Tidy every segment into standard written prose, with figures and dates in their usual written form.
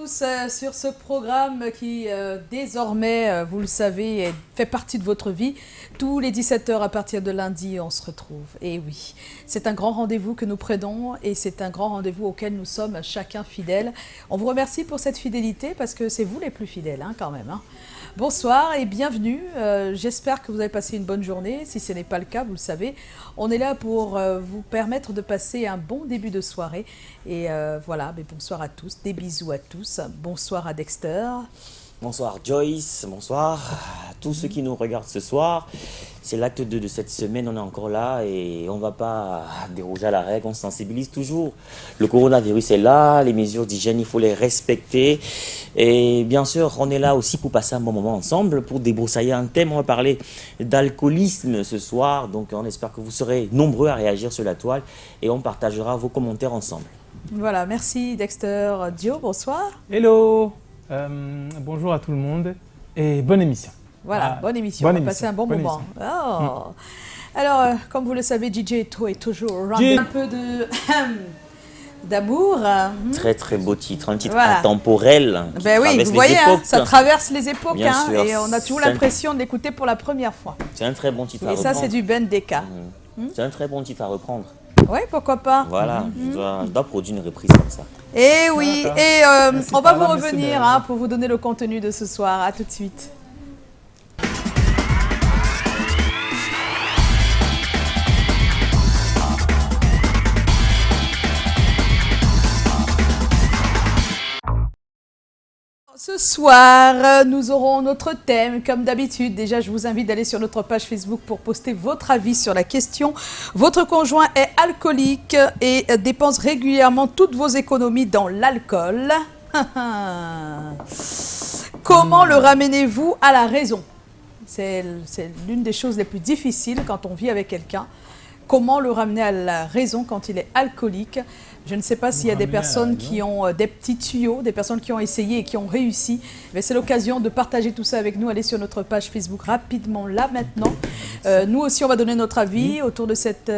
tous sur ce programme qui désormais, vous le savez, fait partie de votre vie. Tous les 17h à partir de lundi, on se retrouve. Et oui, c'est un grand rendez-vous que nous prenons et c'est un grand rendez-vous auquel nous sommes chacun fidèles. On vous remercie pour cette fidélité parce que c'est vous les plus fidèles quand même. Bonsoir et bienvenue. J'espère que vous avez passé une bonne journée. Si ce n'est pas le cas, vous le savez, on est là pour vous permettre de passer un bon début de soirée. Et voilà, mais bonsoir à tous, des bisous à tous. Bonsoir à Dexter. Bonsoir Joyce, bonsoir à tous ceux qui nous regardent ce soir. C'est l'acte 2 de cette semaine, on est encore là et on ne va pas déroger à la règle, on se sensibilise toujours. Le coronavirus est là, les mesures d'hygiène, il faut les respecter. Et bien sûr, on est là aussi pour passer un bon moment ensemble, pour débroussailler un thème. On va parler d'alcoolisme ce soir, donc on espère que vous serez nombreux à réagir sur la toile et on partagera vos commentaires ensemble. Voilà, merci Dexter. Dio, bonsoir. Hello, bonjour à tout le monde et bonne émission. Voilà, bonne émission, on va passer un bon moment. Oh. Alors, comme vous le savez, DJ Eto est toujours un peu d'amour. Très très beau titre, un titre intemporel. Ben oui, vous voyez, ça traverse les époques et on a toujours l'impression de l'écouter pour la première fois. C'est un très bon titre à reprendre. Et ça, c'est du Ben Deka. C'est un très bon titre à reprendre. Oui, pourquoi pas. Voilà, je dois produire une reprise comme ça. Et oui, et on va vous revenir pour vous donner le contenu de ce soir. À tout de suite. Ce soir, nous aurons notre thème, comme d'habitude. Déjà, je vous invite d'aller sur notre page Facebook pour poster votre avis sur la question. Votre conjoint est alcoolique et dépense régulièrement toutes vos économies dans l'alcool. Comment le ramenez-vous à la raison? C'est l'une des choses les plus difficiles quand on vit avec quelqu'un. Comment le ramener à la raison quand il est alcoolique? Je ne sais pas s'il y a des personnes qui ont des petits tuyaux, des personnes qui ont essayé et qui ont réussi. Mais c'est l'occasion de partager tout ça avec nous. Allez sur notre page Facebook rapidement, là, maintenant. Nous aussi, on va donner notre avis autour de cette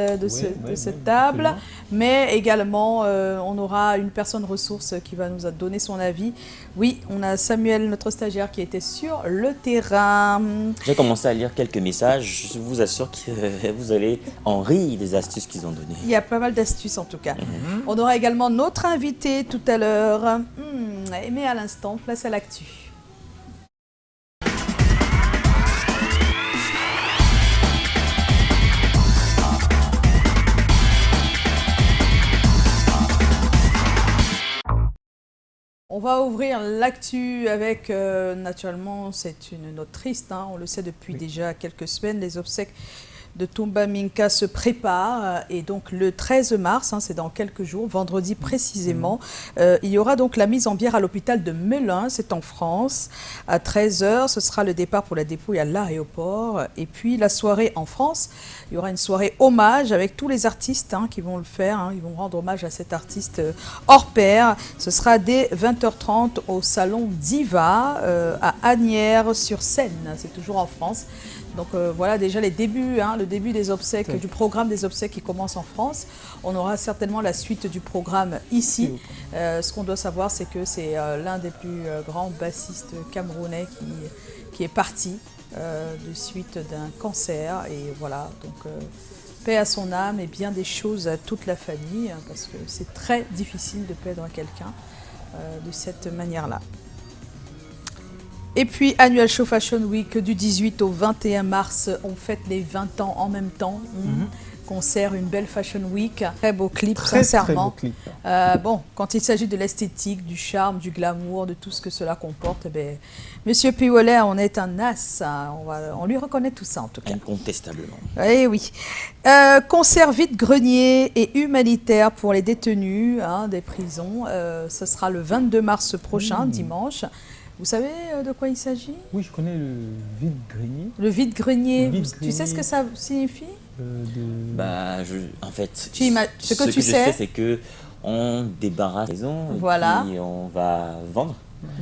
table. Mais également, on aura une personne ressource qui va nous donner son avis. Oui, on a Samuel, notre stagiaire, qui était sur le terrain. J'ai commencé à lire quelques messages. Je vous assure que vous allez en rire des astuces qu'ils ont données. Il y a pas mal d'astuces, en tout cas. On aura également notre invité tout à l'heure. Mais à l'instant, place à l'actu. On va ouvrir l'actu avec, naturellement, c'est une note triste, on le sait depuis déjà quelques semaines, les obsèques de Toumba Minka se préparent et donc le 13 mars, c'est dans quelques jours, vendredi précisément, il y aura donc la mise en bière à l'hôpital de Melun, c'est en France, à 13h, ce sera le départ pour la dépouille à l'aéroport et puis la soirée en France, il y aura une soirée hommage avec tous les artistes qui vont le faire, ils vont rendre hommage à cet artiste hors pair, ce sera dès 20h30 au salon Diva à Asnières-sur-Seine, c'est toujours en France. Donc voilà déjà les débuts, le début des obsèques, du programme des obsèques qui commence en France. On aura certainement la suite du programme ici. Ce qu'on doit savoir, c'est que c'est l'un des plus grands bassistes camerounais qui est parti de suite d'un cancer. Et voilà, donc paix à son âme et bien des choses à toute la famille, parce que c'est très difficile de perdre quelqu'un de cette manière-là. Et puis, Annual Show Fashion Week du 18 au 21 mars, on fête les 20 ans en même temps. Concert, une belle Fashion Week, très beau clip, sincèrement. Très beau clip. Bon, quand il s'agit de l'esthétique, du charme, du glamour, de tout ce que cela comporte, Monsieur Pioulet, on est un as, on lui reconnaît tout ça en tout cas. Incontestablement. Eh oui. Concert vide-grenier et humanitaire pour les détenus des prisons. Ce sera le 22 mars prochain, dimanche. Vous savez de quoi il s'agit? Oui, je connais le vide-grenier. Le vide-grenier, tu sais ce que ça signifie? En fait, ce que tu je sais, sais, c'est qu'on débarrasse la maison et puis on va vendre.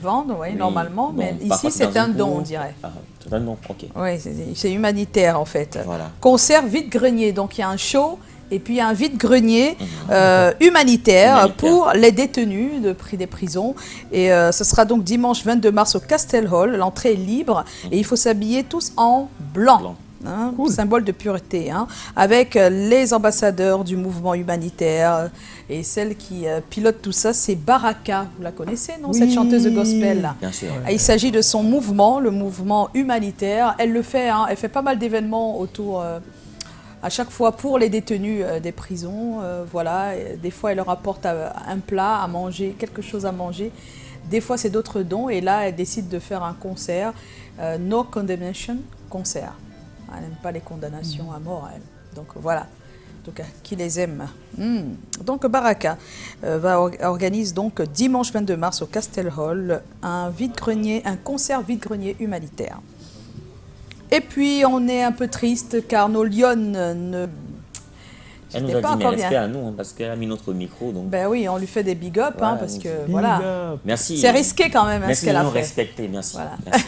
Vendre, oui, normalement, mais ici c'est un don, on dirait. C'est un don, ok. Oui, c'est humanitaire en fait. Voilà. Concert vide-grenier, donc il y a un show Et puis un vide-grenier humanitaire pour les détenus des prisons. Et ce sera donc dimanche 22 mars au Castel Hall. L'entrée est libre et il faut s'habiller tous en blanc. Hein, cool. Symbole de pureté, hein, avec les ambassadeurs du mouvement humanitaire et celle qui pilote tout ça, c'est Baraka. Vous la connaissez, non, cette chanteuse de gospel là. Bien sûr. Il s'agit de son mouvement, le mouvement humanitaire. Elle le fait, hein, elle fait pas mal d'événements autour, à chaque fois pour les détenus des prisons. Voilà, et des fois elle leur apporte un plat à manger, quelque chose à manger. Des fois c'est d'autres dons et là elle décide de faire un concert, No Condemnation concert. Elle n'aime pas les condamnations à mort, elle. Donc voilà, en tout cas, qui les aime. Donc Baraka organise donc dimanche 22 mars au Castel Hall un concert vide-grenier humanitaire. Et puis on est un peu triste car nos lionnes ne... Elle nous a dit, mais respect à nous, hein, parce qu'elle a mis notre micro. Donc... Ben oui, on lui fait des big up, hein, parce que voilà. Merci. C'est risqué quand même, merci ce qu'elle a fait. Merci de nous respecter, merci. Voilà. Merci.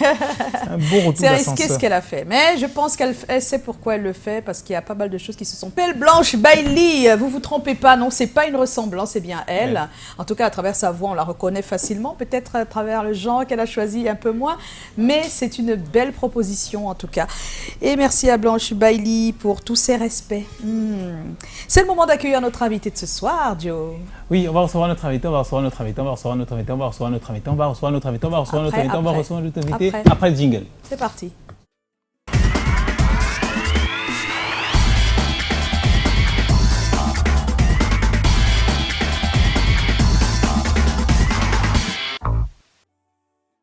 Un bon retour c'est risqué ce qu'elle a fait. Mais je pense qu'elle sait pourquoi elle le fait, parce qu'il y a pas mal de choses qui se sont... Pelle Blanche Bailey, vous vous trompez pas, non, c'est pas une ressemblance, c'est bien elle. Ouais. En tout cas, à travers sa voix, on la reconnaît facilement, peut-être à travers le genre qu'elle a choisi un peu moins, mais c'est une belle proposition en tout cas. Et merci à Blanche Bailey pour tous ses respects. C'est le moment d'accueillir notre invité de ce soir, Joe. Oui, on va recevoir notre invité, on va recevoir notre invité, on va recevoir notre invité, on va recevoir notre invité, on va recevoir notre invité, on va recevoir notre invité, on va recevoir notre invité après le jingle. C'est parti.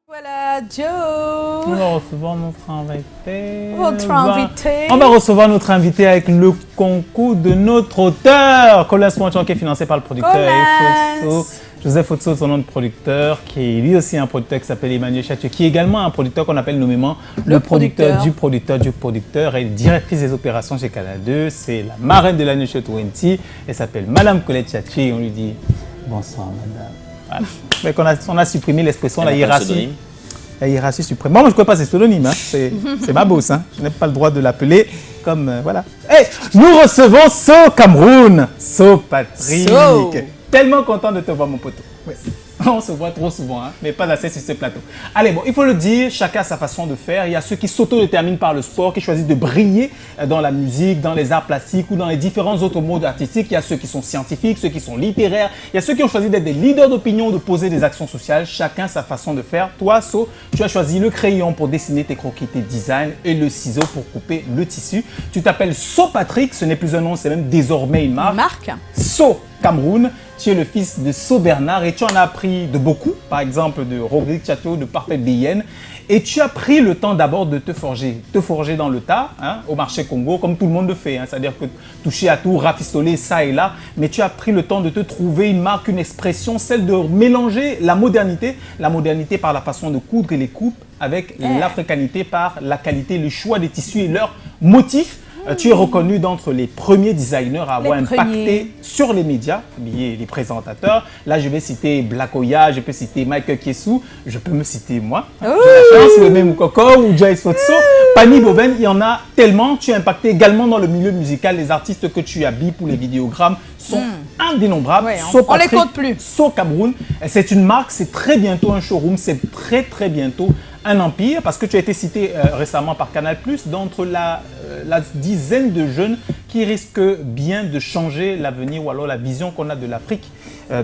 Voilà, Joe. On va recevoir notre invité. Votre invité. On va recevoir notre invité avec le concours de notre auteur, Colin Sponchon, qui est financé par le producteur Joseph Otso, son nom de producteur, qui est lui aussi un producteur qui s'appelle Emmanuel Chatieu, qui est également un producteur qu'on appelle nommément le producteur du producteur du producteur et directrice des opérations chez Canal 2. C'est la marraine de l'année chez 20. Elle s'appelle Madame Colette Chatieu et on lui dit bonsoir, madame. Voilà. On a supprimé l'expression, la hiérarchie. La hiérarchie suprême. Moi, je ne connais pas ces pseudonymes. Hein. C'est ma bosse. Hein. Je n'ai pas le droit de l'appeler comme... voilà. Hey, nous recevons So Cameroun. So Patrick. Tellement content de te voir, mon poteau. Ouais. On se voit trop souvent, hein, mais pas assez sur ce plateau. Allez, bon, il faut le dire, chacun a sa façon de faire. Il y a ceux qui s'auto-déterminent par le sport, qui choisissent de briller dans la musique, dans les arts plastiques ou dans les différents autres modes artistiques. Il y a ceux qui sont scientifiques, ceux qui sont littéraires. Il y a ceux qui ont choisi d'être des leaders d'opinion, de poser des actions sociales. Chacun sa façon de faire. Toi, So, tu as choisi le crayon pour dessiner tes croquis, tes designs et le ciseau pour couper le tissu. Tu t'appelles So Patrick, ce n'est plus un nom, c'est même désormais une marque. Une marque. So Cameroun. Tu es le fils de So Bernard et tu en as appris de beaucoup, par exemple de Rodrigue Château, de Parfait Bienne. Et tu as pris le temps d'abord de te forger dans le tas, hein, au marché Congo, comme tout le monde le fait. Hein, c'est-à-dire que toucher à tout, rafistoler ça et là. Mais tu as pris le temps de te trouver une marque, une expression, celle de mélanger la modernité par la façon de coudre et les coupes, avec l'africanité par la qualité, le choix des tissus et leurs motifs. Tu es reconnu d'entre les premiers designers à avoir impacté sur les médias, les présentateurs. Là, je vais citer Black Oya, je peux citer Michael Kiesou, je peux me citer moi. J'ai la chance, le même Coco ou Joyce Fotso. Pani Boven, il y en a tellement. Tu as impacté également dans le milieu musical. Les artistes que tu habilles pour les vidéogrammes sont indénombrables. Ouais, on les compte plus. So Cameroun, c'est une marque, c'est très bientôt un showroom, c'est très bientôt un empire, parce que tu as été cité récemment par Canal+, d'entre la dizaine de jeunes qui risquent bien de changer l'avenir ou alors la vision qu'on a de l'Afrique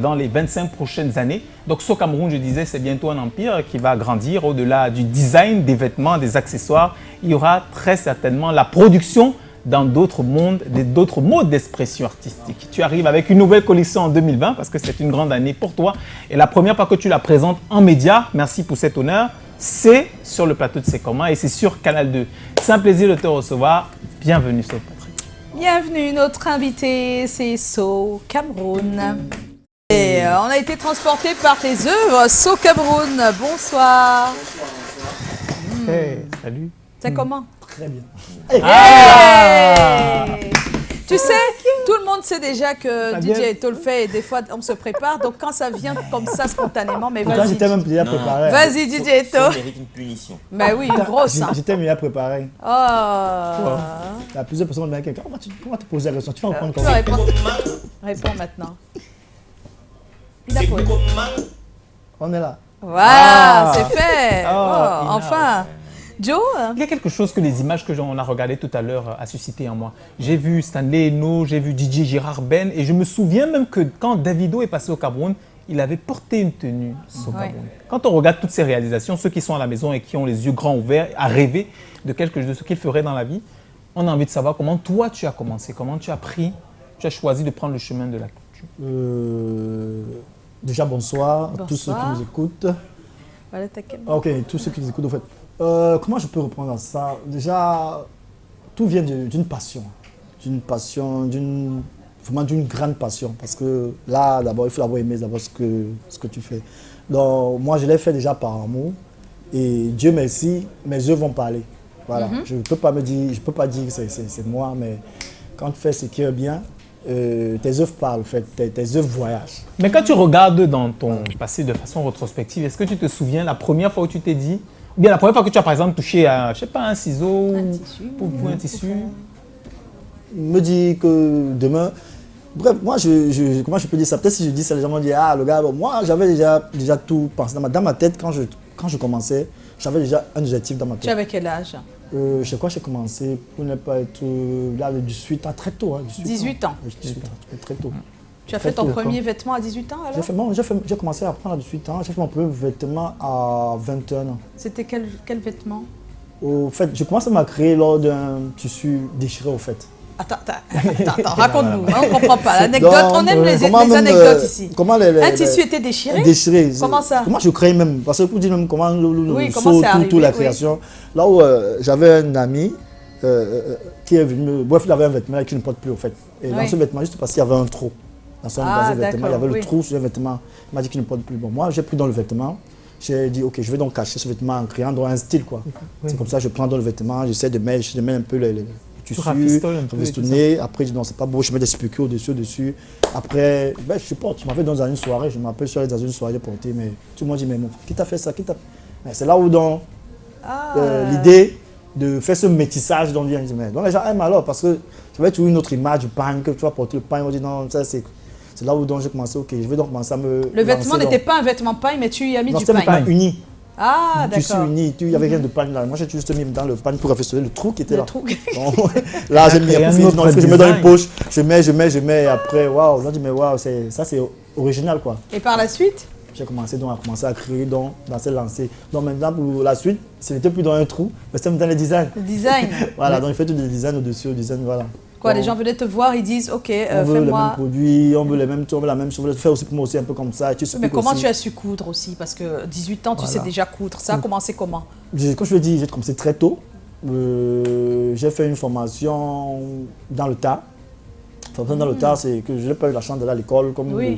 dans les 25 prochaines années. Donc So Cameroun, je disais, c'est bientôt un empire qui va grandir au-delà du design, des vêtements, des accessoires. Il y aura très certainement la production dans d'autres mondes, d'autres modes d'expression artistique. Tu arrives avec une nouvelle collection en 2020 parce que c'est une grande année pour toi. Et la première fois que tu la présentes en média, merci pour cet honneur, c'est sur le plateau de C'est comment et c'est sur Canal 2. C'est un plaisir de te recevoir. Bienvenue, So Patrick. Bienvenue, notre invité, c'est So Cameroun. Et on a été transporté par tes œuvres, So Cameroun. Bonsoir. Hey, salut. C'est comment? Très bien. Hey. Tu sais, tout le monde monde sait déjà que Ça DJ vient. Eto le fait et des fois on se prépare. Donc quand ça vient comme ça spontanément, mais Pourtant, vas-y. j'étais même déjà Non. préparé. Vas-y DJ Eto. Ça mérite une punition. Bah oui, une grosse. Hein. J'étais déjà préparé. Oh. Il y a plusieurs personnes qui m'ont dit comment tu poses la question? Tu vas répondre Tu peux comment? répondre. Réponds maintenant. Il a posé. On est là. Voilà, Ah. c'est fait. Oh, Oh, enough. enfin. Joe, Il y a quelque chose que les images que on a regardées tout à l'heure a suscité en moi. J'ai vu Stanley Eno, j'ai vu DJ Gérard Ben et je me souviens même que quand Davido est passé au Cameroun, il avait porté une tenue au Ouais. Cameroun. Quand on regarde toutes ces réalisations, ceux qui sont à la maison et qui ont les yeux grands ouverts à rêver de quelque chose, de ce qu'ils feraient dans la vie, on a envie de savoir comment toi tu as commencé, comment tu as choisi de prendre le chemin de la couture. Déjà, bonsoir à tous ceux qui Bonsoir. nous écoutent. voilà ta caméra. Ok, tous ceux qui nous écoutent, en fait. Comment je peux répondre à ça? Déjà, tout vient d'une passion. Vraiment d'une grande passion. Parce que là, d'abord, il faut d'abord aimer d'abord ce que tu fais. Donc, moi, je l'ai fait déjà par amour. Et Dieu merci, mes œuvres vont parler. Voilà. Je ne peux pas dire que c'est moi, mais quand tu fais ce qui est bien, tes œuvres parlent, en fait, tes œuvres voyagent. Mais quand tu regardes dans ton passé de façon rétrospective, est-ce que tu te souviens la première fois où tu t'es dit, ou bien la première fois que tu as par exemple touché à, je sais pas, un ciseau, tissu. ou un tissu? Me dit que demain. Bref, moi, comment je peux dire ça? Peut-être si je dis ça, les gens vont dire, ah, le gars, bon, moi, j'avais déjà tout pensé. Dans ma tête, quand je commençais, j'avais déjà un objectif dans ma Tu tête. avais quel âge? Je sais quoi, j'ai commencé pour ne pas être là, le 18 ans, très tôt. Hein, 18 ans. 18 ans, très tôt. Tu as fait ton Très tôt, premier vêtement à 18 ans alors? J'ai commencé à apprendre à 18 ans, j'ai fait mon premier vêtement à 21 ans. C'était quel vêtement? Au fait, je commence à m'accréer lors d'un tissu déchiré, au fait. Attends, raconte-nous, hein, on ne comprend pas. L'anecdote, Donc, on aime les comment même, anecdotes ici. Comment Un tissu était déchiré? Déchiré. Comment ça? Comment je crée même? Parce que vous dites même comment Oui, comment c'est arrivé, toute la oui. création. Là où j'avais un ami qui est venu, bref, il avait un vêtement qui ne porte plus au fait. Et dans Oui. ce vêtement, juste parce qu'il y avait un trou. Dans son Ah, vêtement, il y avait d'accord, le oui. trou sur le vêtement. Il m'a dit qu'il ne porte plus. Bon, moi, j'ai pris dans le vêtement. J'ai dit, ok, je vais donc cacher ce vêtement en créant dans un style, quoi. C'est comme ça, je prends dans le vêtement, j'essaie de mettre un peu les tissus, rafistoles un peu et tout rafistonner. Après, je dis non, c'est pas beau, je mets des spécules au-dessus. Après, ben, je porte, je m'avais dans une soirée, je m'appelle sur dans une soirée de porter, mais tout le monde dit, mais mon frère, qui t'a fait ça? Mais c'est là où donc Ah. l'idée de faire ce métissage dont vient, donc les gens aiment alors, parce que j'avais toujours une autre image du pain, que tu vas porter le pain, on dit non, ça c'est là où donc j'ai commencé, ok, je vais donc commencer à me Le vêtement lancer n'était dans- pas un vêtement paille, mais tu y as mis non, du c'était un paille. pain uni. Ah, Tissu d'accord. uni, il n'y avait rien de panne là. Moi, j'ai juste mis dans le panne pour rafistonner le trou qui était Le là. trou. Donc, là, j'ai mis créé un un peu autre non, est-ce que je mets dans une design. poche, je mets, et après, waouh, on dit, mais waouh, ça c'est original quoi. Et par la suite? J'ai commencé à créer dans ces lancers. Donc maintenant, pour la suite, ce n'était plus dans un trou, mais c'était dans les designs. Le design. Voilà, donc il fait tout des designs au-dessus, au design, voilà. Quoi, Donc, les gens venaient te voir, ils disent, ok, on veut les mêmes fais-moi. produits, on veut les mêmes, on veut la même chose, on veut le faire aussi pour moi aussi un peu comme ça. Et tu Mais expliques comment aussi. tu as su coudre aussi? Parce que 18 ans, tu sais Voilà. déjà coudre. Ça a commencé comment? Comme je l'ai dit, j'ai commencé très tôt. J'ai fait une formation dans le tas. Formation dans le tas, c'est que je n'ai pas eu la chance d'aller à l'école comme Oui.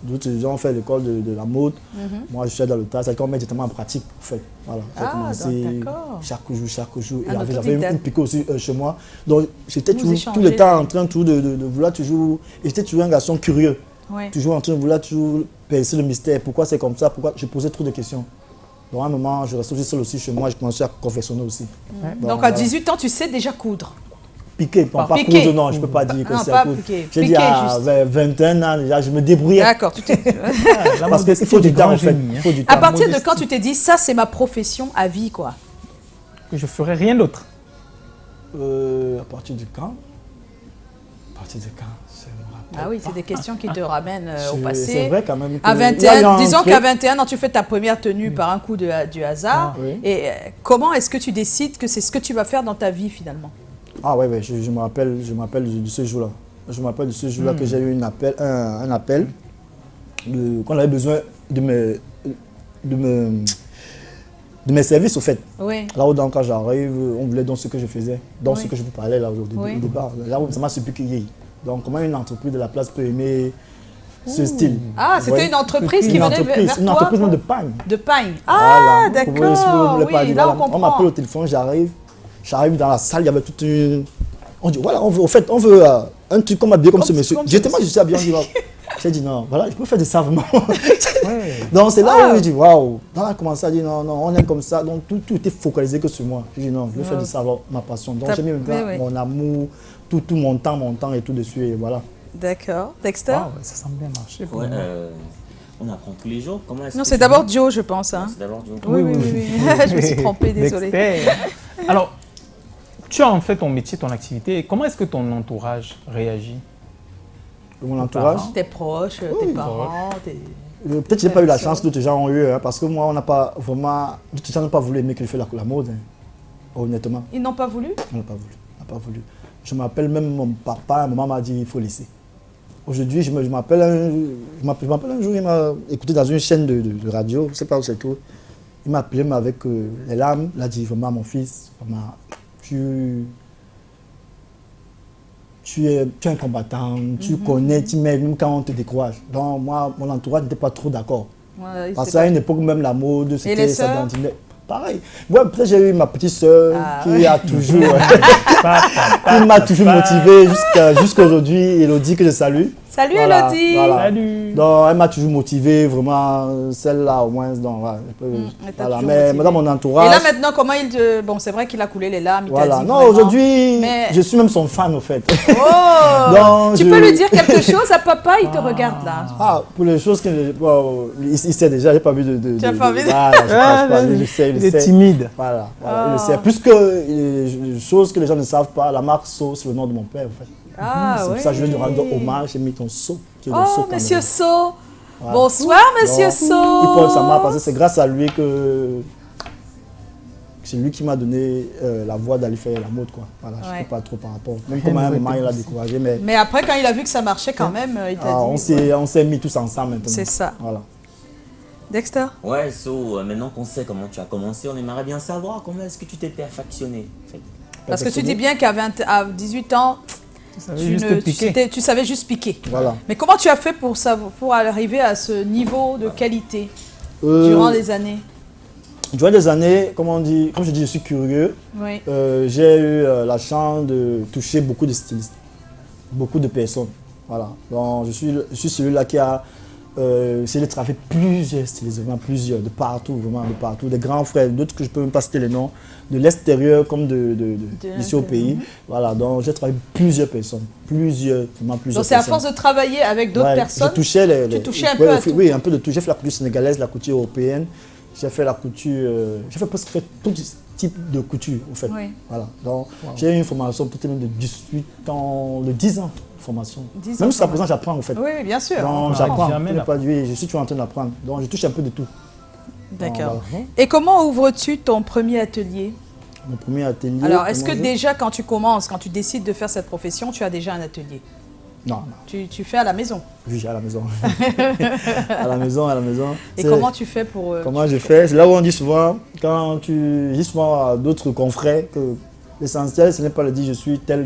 d'autres gens ont fait l'école de la mode. Moi, je suis dans le tas, c'est qu'on met directement en pratique. En fait. Voilà. J'ai Ah, commencé d'accord. chaque jour. Et Un j'avais autodidacte. une piquée aussi chez moi. Donc, j'étais Vous toujours échangez. tout le temps en train de vouloir toujours. Et j'étais toujours un garçon curieux. Ouais. Toujours en train de vouloir toujours percer le mystère. Pourquoi c'est comme ça? Pourquoi? Je posais trop de questions. Donc, à un moment, je restais aussi seul aussi chez moi, je commençais à confectionner aussi. Donc à voilà. 18 ans, tu sais déjà coudre. Piqué, pas piqué. coudre, non, je ne peux pas dire que Non, c'est pas à coudre. piqué. J'ai dit Piqué, à juste. 21 ans déjà, je me débrouillais. D'accord. tu t'es- La Parce modestie qu'il faut des du temps grands en fait. génies, Il hein. faut du À temps. partir de modestie. quand tu t'es dit, ça c'est ma profession à vie, quoi? Que je ferais rien d'autre. À partir de quand? À partir de quand? Je me rappelle Ah oui, pas. c'est des questions qui te ramènent au C'est passé. vrai quand même. À que- il y a eu 21, un disons truc- qu'à 21 ans, tu fais ta première tenue par un coup du hasard. Ah, oui. Et comment est-ce que tu décides que c'est ce que tu vas faire dans ta vie finalement? Ah ouais, je me rappelle de ce jour-là. Je me rappelle de ce jour-là que j'ai eu un appel qu'on avait besoin de mes services au fait. Oui. Là où donc, quand j'arrive, on voulait donc ce que je faisais, donc Oui. ce que je vous parlais là au Oui. départ. Là où ça m'a surpris qu'il y ait. Donc comment une entreprise de la place peut aimer ce style. Ah, c'était Ouais. une entreprise qui Une venait entreprise, vers une toi entreprise pour- de pagne. de paille. Ah, Voilà. Vous d'accord. me le pas Oui, dit. là on Voilà. On comprend. m'appelle au téléphone, j'arrive dans la salle, il y avait toute une... On dit voilà, on veut un truc comme habillé comme ce Comme- monsieur. comme ce Justement, je monsieur. suis habillé, on dit, waouh. J'ai dit non, voilà, je peux faire de ça vraiment. Ouais. Donc c'est là Ah. où je dis waouh. Donc elle a commencé à dire non, non, on aime comme ça. Donc tout était focalisé que sur moi. J'ai dit non, je vais faire de ça alors, ma passion. Donc T'as- j'ai mis maintenant oui, oui. mon amour, tout mon temps et tout dessus. Et voilà. D'accord. Dexter? Ah ouais, ça semble bien marcher. pour Ouais, moi. on apprend tous les jours. Comment est-ce Non, que c'est tu d'abord dis? Joe, je pense. Hein. C'est d'abord Joe. Oui, oui, oui. Je me suis trompée, désolée. Dexter. Alors, tu as en fait ton métier, ton activité. Comment est-ce que ton entourage réagit? Mon entourage. parents. Tes proches, tes parents, tes... Peut-être que je n'ai pas eu la chance, d'autres gens ont eu, hein, parce que moi, on n'a pas vraiment. D'autres gens n'ont pas voulu aimer que je fais la mode, hein, honnêtement. Ils n'ont pas voulu? On n'a pas voulu. On n'a pas voulu. Je m'appelle même mon papa, ma maman m'a dit il faut laisser. Aujourd'hui, je m'appelle un jour, il m'a écouté dans une chaîne de radio, je ne sais pas où c'est tout. Il m'a appelé mais avec les larmes, il a dit vraiment mon fils, vraiment, tu es un combattant, tu connais, tu m'aides même quand on te décourage. Donc moi, mon entourage n'était pas trop d'accord. Ouais, Parce c'est qu'à une époque, même la mode, les c'était ça sœurs? dans le dîner. Pareil. Moi, après, j'ai eu ma petite sœur Ah, qui ouais. a toujours, qui m'a toujours motivé jusqu'à aujourd'hui. Elodie, que je salue. Salut Voilà, Elodie! voilà. Salut. Donc, elle m'a toujours motivé, vraiment, celle-là au moins. Donc, voilà, elle t'a voilà. toujours Mais motivé. dans mon Et entourage. là maintenant, comment il te... Bon, c'est vrai qu'il a coulé les larmes, il Voilà. t'a dit Non, vraiment. aujourd'hui, Mais- je suis même son fan, au fait. Oh! Donc, Tu peux lui dire quelque chose à papa, il te regarde là. Ah, pour les choses que. Bon, il sait déjà, j'ai pas vu de. Tu as pas vu de- Voilà, je cache pas, je sais, il je est sais. timide. Voilà, il Ah. le sait. Plus que les choses que les gens ne savent pas, la marque So, c'est le nom de mon père, en fait. Ah, C'est oui. pour ça que je vais lui rendre hommage, j'ai mis ton So, qui est le So Oh, Cameroun. monsieur So. Voilà. Bonsoir, monsieur Donc, So. Il porte sa marque parce que c'est grâce à lui que. C'est lui qui m'a donné la voie d'aller faire la mode, quoi. Voilà, je ne Ouais. sais pas trop par rapport. Même comme à un moment, il a découragé, mais Mais après, quand il a vu que ça marchait quand même, il t'a dit... on s'est mis tous ensemble maintenant. C'est ça. Voilà. Dexter? Ouais, So, maintenant qu'on sait comment tu as commencé, on aimerait bien savoir comment est-ce que tu t'es perfectionné. En fait. Parce que tu dis bien qu'à 18 ans, Ça veut tu, juste ne- piquer. tu savais juste piquer. Voilà. Mais comment tu as fait pour arriver à ce niveau de qualité Euh, durant les années? Durant des années, comme on dit, comme je dis, je suis curieux. Oui. J'ai eu la chance de toucher beaucoup de stylistes, beaucoup de personnes. Voilà. Donc, je suis celui-là qui a essayé de travailler plusieurs stylistes, vraiment plusieurs, de partout, des grands frères, d'autres que je peux même pas citer les noms, de l'extérieur comme d'ici au pays. Voilà. Donc, j'ai travaillé plusieurs personnes, vraiment plusieurs Donc c'est à personnes. force de travailler avec d'autres Ouais, personnes. Je touchais Tu touchais un peu à tout. Oui, un peu de tout. J'ai fait la couture sénégalaise, la couture européenne. J'ai fait la couture. J'ai fait presque tout type de couture, en fait. Oui. Voilà. Donc, j'ai eu une formation peut-être même de 18 ans, de 10 ans de formation. 10 ans Même de jusqu'à présent, j'apprends, en fait. Oui, oui, bien sûr. Donc, Ah, j'apprends. jamais Je n'ai pas dit, oui, je suis toujours en train d'apprendre. Donc, je touche un peu de tout. D'accord. Voilà. Et comment ouvres-tu ton premier atelier? Mon premier atelier. Alors, est-ce que comment déjà quand tu commences, quand tu décides de faire cette profession, tu as déjà un atelier? Non, non. Tu fais à la maison. Oui, à la maison. à la maison. Et C'est- comment tu fais pour... Comment je fais? C'est là où on dit souvent, quand tu dis souvent à d'autres confrères que l'essentiel, ce n'est pas de dire je suis tel,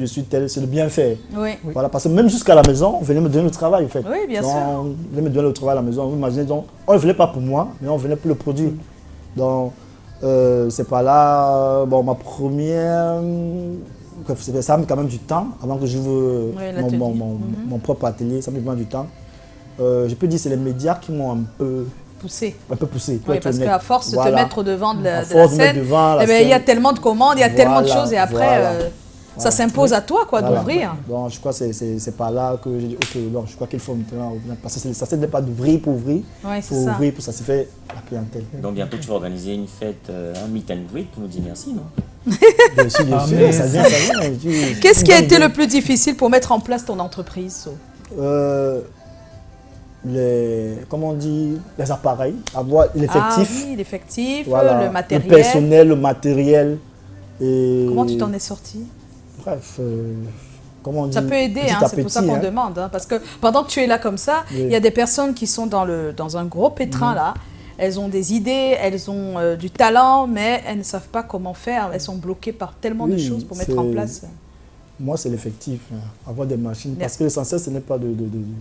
c'est de bien faire. Oui. Voilà, parce que même jusqu'à la maison, on venait me donner le travail, en fait. Oui, bien Donc, sûr. on venait me donner le travail à la maison. Vous imaginez, donc, on ne venait pas pour moi, mais on venait pour le produit. Donc, c'est pas là. Bon, ma première. Bref, ça a mis quand même du temps avant que j'ouvre l'atelier. mon propre atelier. Ça a mis vraiment du temps. Je peux dire que c'est les médias qui m'ont un peu Pousser. poussé. pour Oui, être parce honnête. qu'à force de te Voilà. mettre au devant de la À force de scène, mettre devant la eh ben, il y a scène. tellement de commandes, il y a tellement de Voilà, choses et après, voilà. ça s'impose à toi quoi, Voilà. d'ouvrir. Donc, je crois que c'est par là que j'ai dit, ok, donc je crois qu'il faut maintenant ouvrir. Parce que ça ne sert pas d'ouvrir pour ouvrir. Oui, Il c'est faut ça. ouvrir pour satisfaire la clientèle. Donc bientôt tu vas organiser une fête, un meet and greet pour nous dire merci, non? Bien sûr, Ah, ça mais vient, ça vient. Qu'est-ce qui a été le plus difficile pour mettre en place ton entreprise, So? Comment on dit, les appareils, avoir l'effectif, Ah oui, l'effectif, voilà, le matériel. le personnel, le matériel. Et Comment tu t'en es sorti? Bref, comment on dit, Ça peut aider, petit hein, à c'est pour ça petit, qu'on hein. demande. Hein, parce que pendant que tu es là comme ça, Oui. il y a des personnes qui sont dans un gros pétrin là. Elles ont des idées, elles ont du talent, mais elles ne savent pas comment faire. Elles sont bloquées par tellement de Oui, choses pour mettre en c'est- place. Moi, c'est l'effectif, hein, avoir des machines. Parce que l'essentiel, ce n'est pas de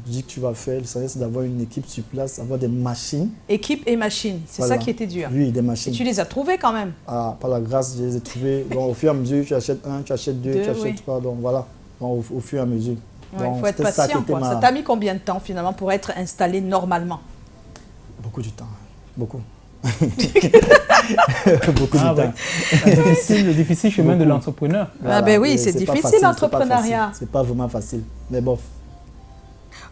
dire que tu vas faire, l'essentiel, c'est d'avoir une équipe sur place, avoir des machines. Équipe et machine, c'est Voilà. ça qui était dur. Oui, des Et machines. tu les as trouvées quand même. Ah, par la grâce, je les ai trouvés. Donc, au fur et à mesure, tu achètes un, tu achètes deux, Deux, tu achètes oui. trois. Donc, voilà. Donc, au fur et à mesure. Il Donc, faut être c'était ça qui patient. était Quoi. ma- Ça t'a mis combien de temps finalement pour être installé normalement? Beaucoup du temps. Beaucoup. Beaucoup Ah du ouais. temps. Le difficile chemin de l'entrepreneur. Ah ben oui, et c'est pas difficile, facile, l'entrepreneuriat. C'est pas vraiment facile. Mais bon,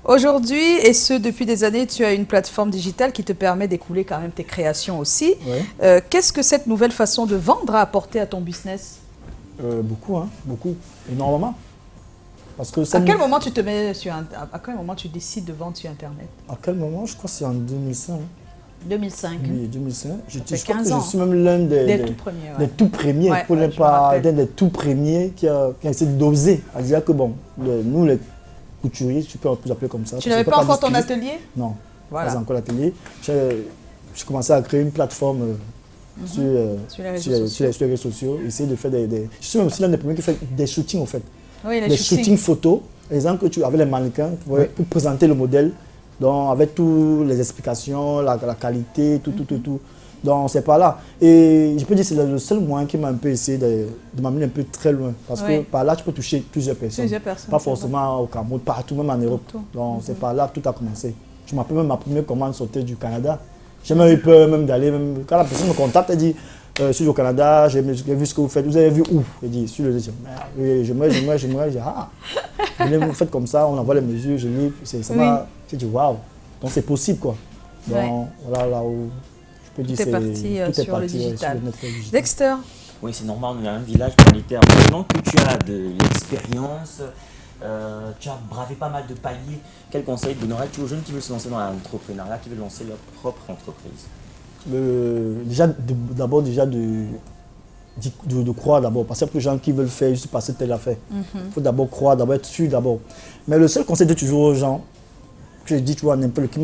Aujourd'hui, et ce depuis des années, tu as une plateforme digitale qui te permet d'écouler quand même tes créations aussi. ouais. Qu'est-ce que cette nouvelle façon de vendre a apporté à ton business? Beaucoup, hein, beaucoup, énormément. Parce que À quel moment tu te mets sur à quel moment tu décides de vendre sur Internet? À quel moment? Je crois que c'est en 2005. 2005. Oui, 2005. Je fait crois 15 que ans. je suis même l'un Des tout premiers. des Ouais. tout premiers, Ouais, pour ouais, ne je me pas rappelle. être des tout premiers qui a essayé d'oser. À dire que bon, nous les couturiers, tu peux plus appeler comme ça. Tu parce n'avais que pas c'est encore ton styliste. atelier? Non, Voilà. pas encore l'atelier. J'ai commencé à créer une plateforme sur Sur les réseaux sur les sociaux. réseaux sociaux, essayer de faire des... Je suis même aussi l'un des premiers qui fait des shootings en fait. Oui, les Des shootings. shootings photos, exemple que tu avais les mannequins pour présenter le modèle, donc avec toutes les explications, la qualité, tout. Donc c'est pas là. Et je peux dire que c'est le seul moyen qui m'a un peu essayé de m'amener un peu très loin. Parce que par là, tu peux toucher plusieurs personnes. Plusieurs personnes, Pas c'est forcément au Cameroun, partout, même en Europe. Partout. Donc c'est par là que tout a commencé. Je me rappelle même ma première commande sortait du Canada. J'ai même eu peur même d'aller, même quand la personne me contacte, elle dit je suis au Canada, j'ai vu ce que vous faites, vous avez vu où? Elle dit sur le site. J'aimerais. J'ai dit ah, vous faites comme ça, on envoie les mesures, je lis, ça m'a. J'ai dit waouh, donc c'est possible quoi. Donc voilà là où je peux dire Tout est parti tout est sur le parti, digital. sur le network digital. Dexter, Oui, c'est normal, on est un village planétaire. Maintenant que tu as de l'expérience, tu as bravé pas mal de paliers, quel conseil donnerais-tu aux jeunes qui veulent se lancer dans l'entrepreneuriat, qui veulent lancer leur propre entreprise? D'abord de croire d'abord, parce qu'il y a plus de gens qui veulent faire juste passer telle affaire. Il faut d'abord croire, d'abord être sûr d'abord. Mais le seul conseil que je dis toujours aux gens, que je dis, tu vois, n'importe qui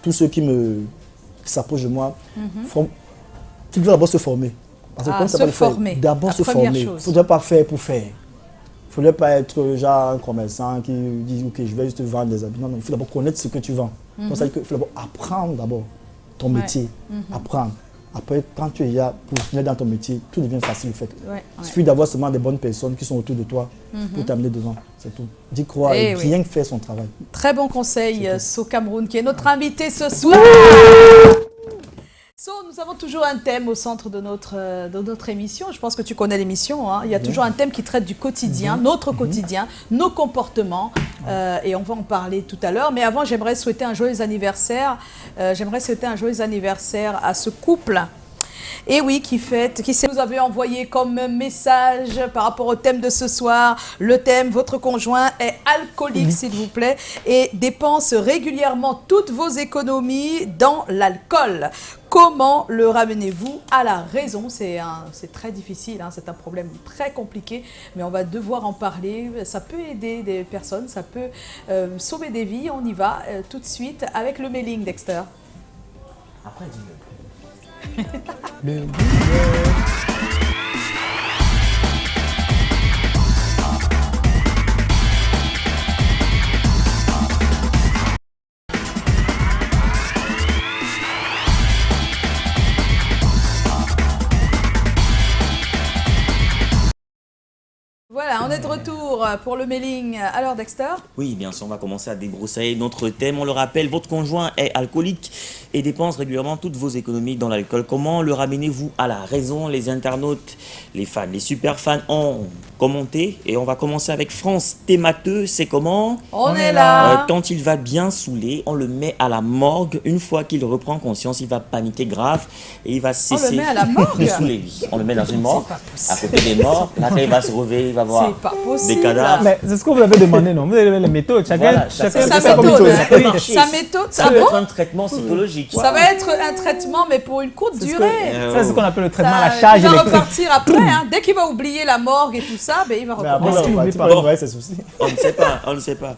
tous ceux qui s'approchent de moi, qu'ils doivent d'abord se former. Parce que comme ça se va le faire, former, d'abord la se première former. Il ne chose. faudrait pas faire pour faire. Il ne faudrait pas être genre un commerçant qui dit ok, je vais juste vendre des habits. Non, il faut d'abord connaître ce que tu vends. Donc ça veut dire qu'il faut d'abord apprendre d'abord ton métier. Apprendre. Après, quand tu es déjà professionnel dans ton métier, tout devient facile en fait. Il suffit d'avoir seulement des bonnes personnes qui sont autour de toi pour t'amener devant. C'est tout. D'y croire et bien faire son travail. très bon conseil, So Cameroun, qui est notre invité ce soir. So, nous avons toujours un thème au centre de notre émission. Je pense que tu connais l'émission. Hein. Il y a toujours un thème qui traite du quotidien, notre quotidien, nos comportements. Et on va en parler tout à l'heure. Mais avant, j'aimerais souhaiter un joyeux anniversaire. À ce couple. Et oui, qui nous avait envoyé comme message par rapport au thème de ce soir. Le thème, votre conjoint est alcoolique, s'il vous plaît, et dépense régulièrement toutes vos économies dans l'alcool. Comment le ramenez-vous à la raison? C'est très difficile, hein, c'est un problème très compliqué, mais on va devoir en parler. Ça peut aider des personnes, ça peut sauver des vies. On y va tout de suite avec le mailing, Dexter. Après, dis-le. Voilà, on est de retour pour le mailing. Alors Dexter? Oui, bien sûr, on va commencer à débroussailler notre thème. On le rappelle, votre conjoint est alcoolique et dépense régulièrement toutes vos économies dans l'alcool. Comment le ramenez-vous à la raison? Les internautes, les fans, les super fans ont commenté. Et on va commencer avec France Thémateux. C'est comment? On est là. Quand il va bien saouler, on le met à la morgue. Une fois qu'il reprend conscience, il va paniquer grave et il va cesser. On le met à la morgue? De saouler, oui. On le met dans une morgue, à côté des morts. Là, il va se réveiller, il va voir C'est pas possible. des cadavres. Mais c'est ce que vous avez demandé, non? Vous avez les méthodes. Voilà, C'est chacun sa sa méthode. méthode. Ça peut Oui. marcher. Sa méthode, Ça ah peut bon? être un traitement psychologique. Ça va être un traitement, mais pour une courte durée. Ça, c'est ce qu'on appelle le traitement à la Ça, charge il va électrique. repartir après. Hein. Dès qu'il va oublier la morgue et tout ça, ben, il va Mais après, recommencer. on va Bon. parler de ses soucis. On ne sait pas, on ne sait pas.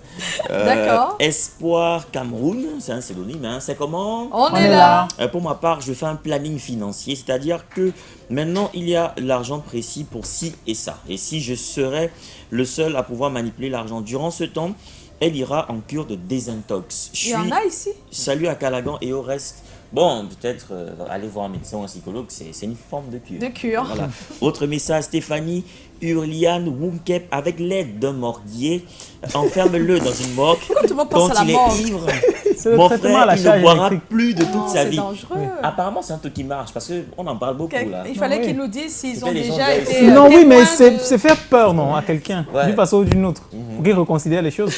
D'accord. Espoir Cameroun, c'est un pseudonyme, hein, c'est comment? On est là. Pour ma part, je fais un planning financier, c'est-à-dire que maintenant, il y a l'argent précis pour ci et ça. Et si je serais le seul à pouvoir manipuler l'argent durant ce temps, elle ira en cure de désintox. Il y en a ici. Salut à Calagan et au reste Bon, peut-être aller voir un médecin ou un psychologue, c'est une forme de cure. De cure. Voilà. Autre message, Stéphanie Hurliane Woumkep, avec l'aide d'un mordier, enferme-le dans une morgue. Pourquoi tout le monde pense Quand à la il morgue? est ivre, C'est le mon traitement à frère, la il ne charge boira électrique. plus de toute sa C'est vie. dangereux. Apparemment, c'est un truc qui marche parce qu'on en parle beaucoup là. Il fallait Oui. qu'ils nous disent s'ils C'est ont les gens déjà de- été. Non, oui, mais témoins de- c'est faire peur, non, à quelqu'un, Ouais. d'une façon ou d'une autre, pour qu'il reconsidère les choses.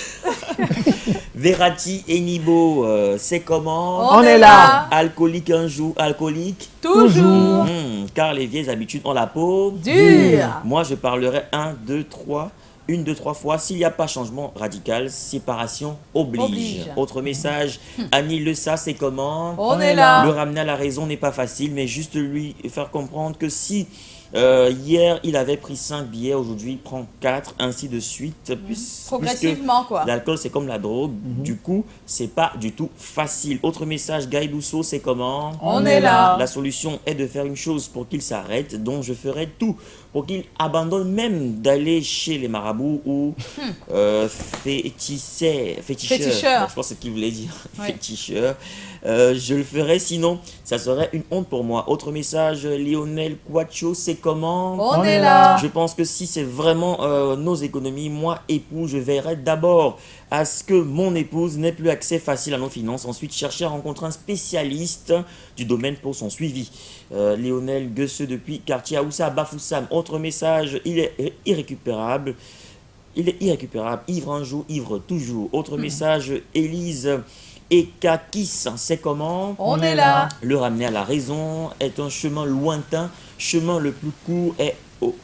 Verratti Enibo, c'est comment? On est là. Alcoolique un jour, alcoolique. Toujours. Car les vieilles habitudes ont la peau. Dur. Moi, je parlerai 1, 2, 3. Une, deux, trois fois. S'il n'y a pas changement radical, séparation oblige. Oblige. Autre message, Annie Le Ça, c'est comment? On est là. Le ramener à la raison n'est pas facile, mais juste lui faire comprendre que si hier il avait pris 5 billets, aujourd'hui il prend 4, ainsi de suite. Progressivement, quoi. L'alcool c'est comme la drogue, du coup c'est pas du tout facile. Autre message, Gaël Douceau, c'est comment? On est là. La solution est de faire une chose pour qu'il s'arrête, dont je ferai tout pour qu'il abandonne même d'aller chez les marabouts ou féticheurs. Féticheurs. Je pense que c'est ce qu'il voulait dire. Ouais. Féticheurs. Je le ferai, sinon ça serait une honte pour moi. Autre message, Lionel Quacho, c'est comment? On est là. Je pense que si c'est vraiment nos économies, moi, époux, je verrai d'abord à ce que mon épouse n'ait plus accès facile à nos finances. Ensuite, chercher à rencontrer un spécialiste du domaine pour son suivi. Lionel Guesseux depuis quartier Aoussa, Bafoussam. Autre message, il est irrécupérable. Il est irrécupérable. Ivre un jour, ivre toujours. Autre message, Élise Ekakis, c'est comment? On est là. Le ramener à la raison est un chemin lointain. Chemin le plus court est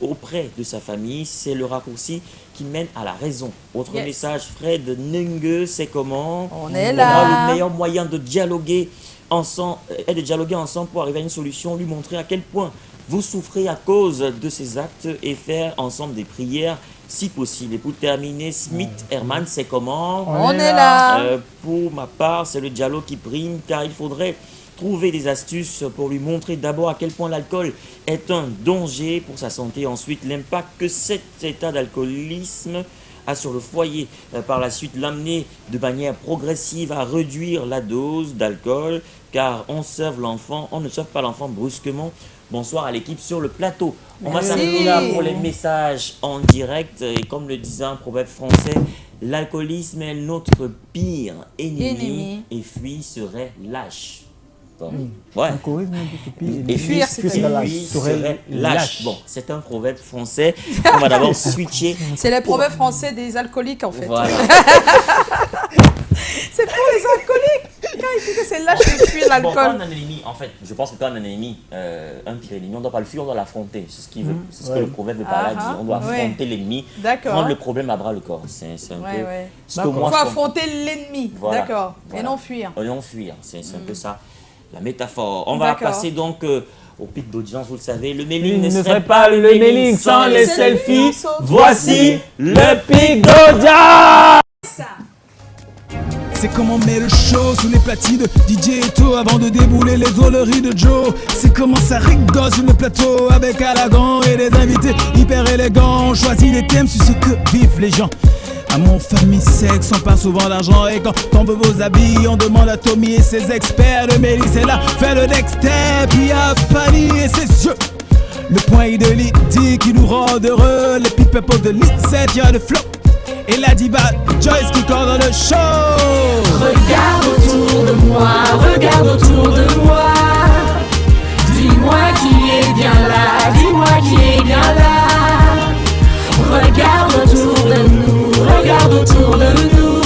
auprès de sa famille. C'est le raccourci qui mène à la raison. Autre Yes. message, Fred Nungue, c'est comment? On est Pour moi, là. le meilleur moyen de dialoguer ensemble est de dialoguer ensemble pour arriver à une solution, lui montrer à quel point vous souffrez à cause de ces actes et faire ensemble des prières si possible. Et pour terminer, Smith Herman, c'est comment? On est là. Pour ma part, c'est le dialogue qui prime, car il faudrait trouver des astuces pour lui montrer d'abord à quel point l'alcool est un danger pour sa santé. Ensuite, l'impact que cet état d'alcoolisme a sur le foyer. Par la suite, l'amener de manière progressive à réduire la dose d'alcool, car on ne sauve pas l'enfant brusquement. Bonsoir à l'équipe sur le plateau. On va Merci. s'arrêter là pour les messages en direct. Et comme le disait un proverbe français, l'alcoolisme est notre pire ennemi. Et fuir serait lâche. Bon. Ouais. Alcoolisme, copie, Et fuir serait lâche. Bon, c'est un proverbe français. On va d'abord switcher. C'est le proverbe français des alcooliques, en fait. Voilà. C'est pour les alcooliques. Quand ils disent que c'est lâche de fuir Bon, quand on l'alcool. a un ennemi, en fait, je pense que quand on a un ennemi, un pire ennemi, on ne doit pas le fuir, on doit l'affronter. C'est ce, c'est ce que Ouais. le proverbe de par là dit. On doit Ouais. affronter l'ennemi, D'accord. prendre le problème à bras le corps. C'est un Ouais, peu ouais. ce que Il moi faut je affronter l'ennemi. Voilà. D'accord. Et Voilà. non fuir. comprends. Non fuir, c'est un peu ça, la métaphore. On va D'accord. passer donc au pic d'audience, vous le savez. Le Il mailing ne serait pas le mailing sans les selfies. Voici le pic d'audience. C'est comment met le show sous les platines de DJ Eto avant de débouler les drôleries de Joe. C'est comment ça rigole sur le plateau avec Alagan et des invités hyper élégants. On choisit des thèmes sur ce que vivent les gens. Amour, famille, sexe, on parle souvent d'argent. Et quand on veut vos habits, on demande à Tommy et ses experts. Le Mélisse est là, fait le Dexter, puis à Pani et ses yeux. Le point de Lydie qui nous rend heureux. Les pipepo de Lisette, y'a le flow. Et la diva Joyce qui coordonne le show. Regarde autour de moi, regarde autour de moi. Dis-moi qui est bien là, dis-moi qui est bien là. Regarde autour de nous, regarde autour de nous.